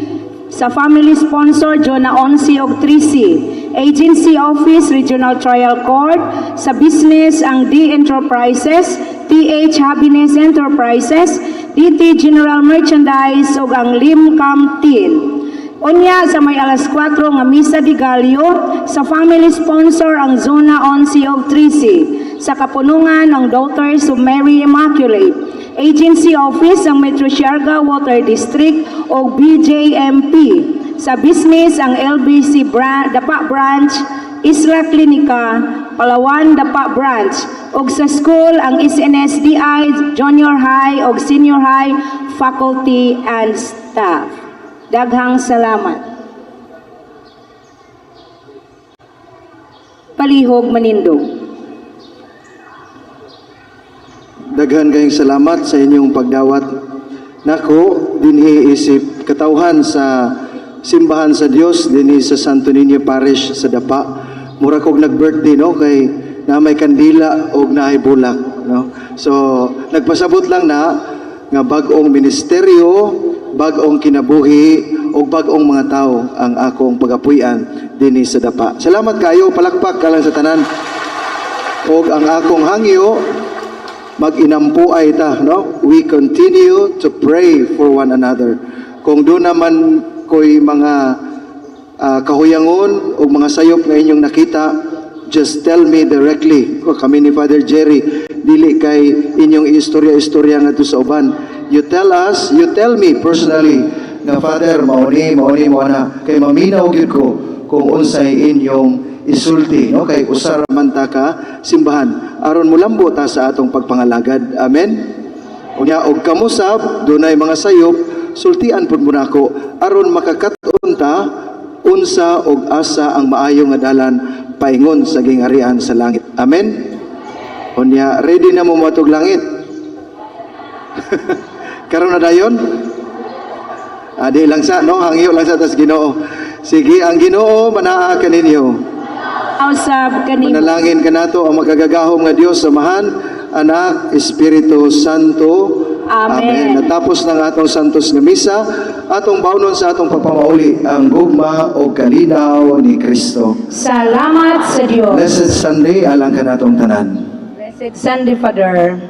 sa family sponsor Jonah Onsi og Trisi, Agency Office Regional Trial Court, sa business ang D Enterprises, TH Happiness Enterprises, DT General Merchandise ug ang Limcam Team. Unya sa may alas 4 nga Misa de Gallo, sa family sponsor ang Zona 11 of Trisi, sa Kapunungan ang Daughters of Mary Immaculate, Agency Office ang Metro Siarga Water District o BJMP, sa business ang LBC Dapa Branch, Isla Clinica, Palawan Dapa Branch, ug sa school ang SNSDI Junior High ug Senior High faculty and staff. Daghang salamat. Palihog Manindog. Daghan kayong salamat sa inyong pagdawat. Nako, dinhi isip katawhan sa simbahan sa Dios dinhi sa Santo Niño Parish sa Dapa. Mura kog nag-birthday no kay na may kandila og naay bulak no. So nagpasabot lang na nga bag-ong ministeryo, bag-ong kinabuhi ug bag-ong mga tao ang akong pagapuy-an dinhi sa Dapa. Salamat kayo, palakpak ka lang sa tanan. Og ang akong hangyo mag-inampuay ta no. We continue to pray for one another. Kung doon naman ko'y mga kahuyangon o mga sayop nga inyong nakita, just tell me directly. Kami ni Father Jerry, dili kay inyong istorya-istorya nga to sa uban. You tell us, you tell me personally, nga Father, mauni mo na, kay maminaw gyud ko kung unsay inyong isulti, no? Kay usar man ta ka simbahan. Aron mo lambo ta sa atong pagpangalagad. Amen? Unya, og kamusab, dunay mga sayop, sultian pud mo nako aron makakaton ta unsa og asa ang maayo nga dalan paingon sa gingarian sa langit. Amen. Unya ready na mo matug langit. Karon na dayon. Adi lang sa no hangyo lang sa tas Ginoo. Sige, ang Ginoo manaa kaninyo. Usab kani Manalangin kanato ang magagagahom nga Dios samahan, Anak, Espiritu Santo. Amen. Natapos ng atong santos nga misa, atong bawnon sa atong pagpamauli ang gugma o kalinaw ni Kristo. salamat sa Dios. Blessed Sunday alang kanatong tanan. Blessed Sunday, Father.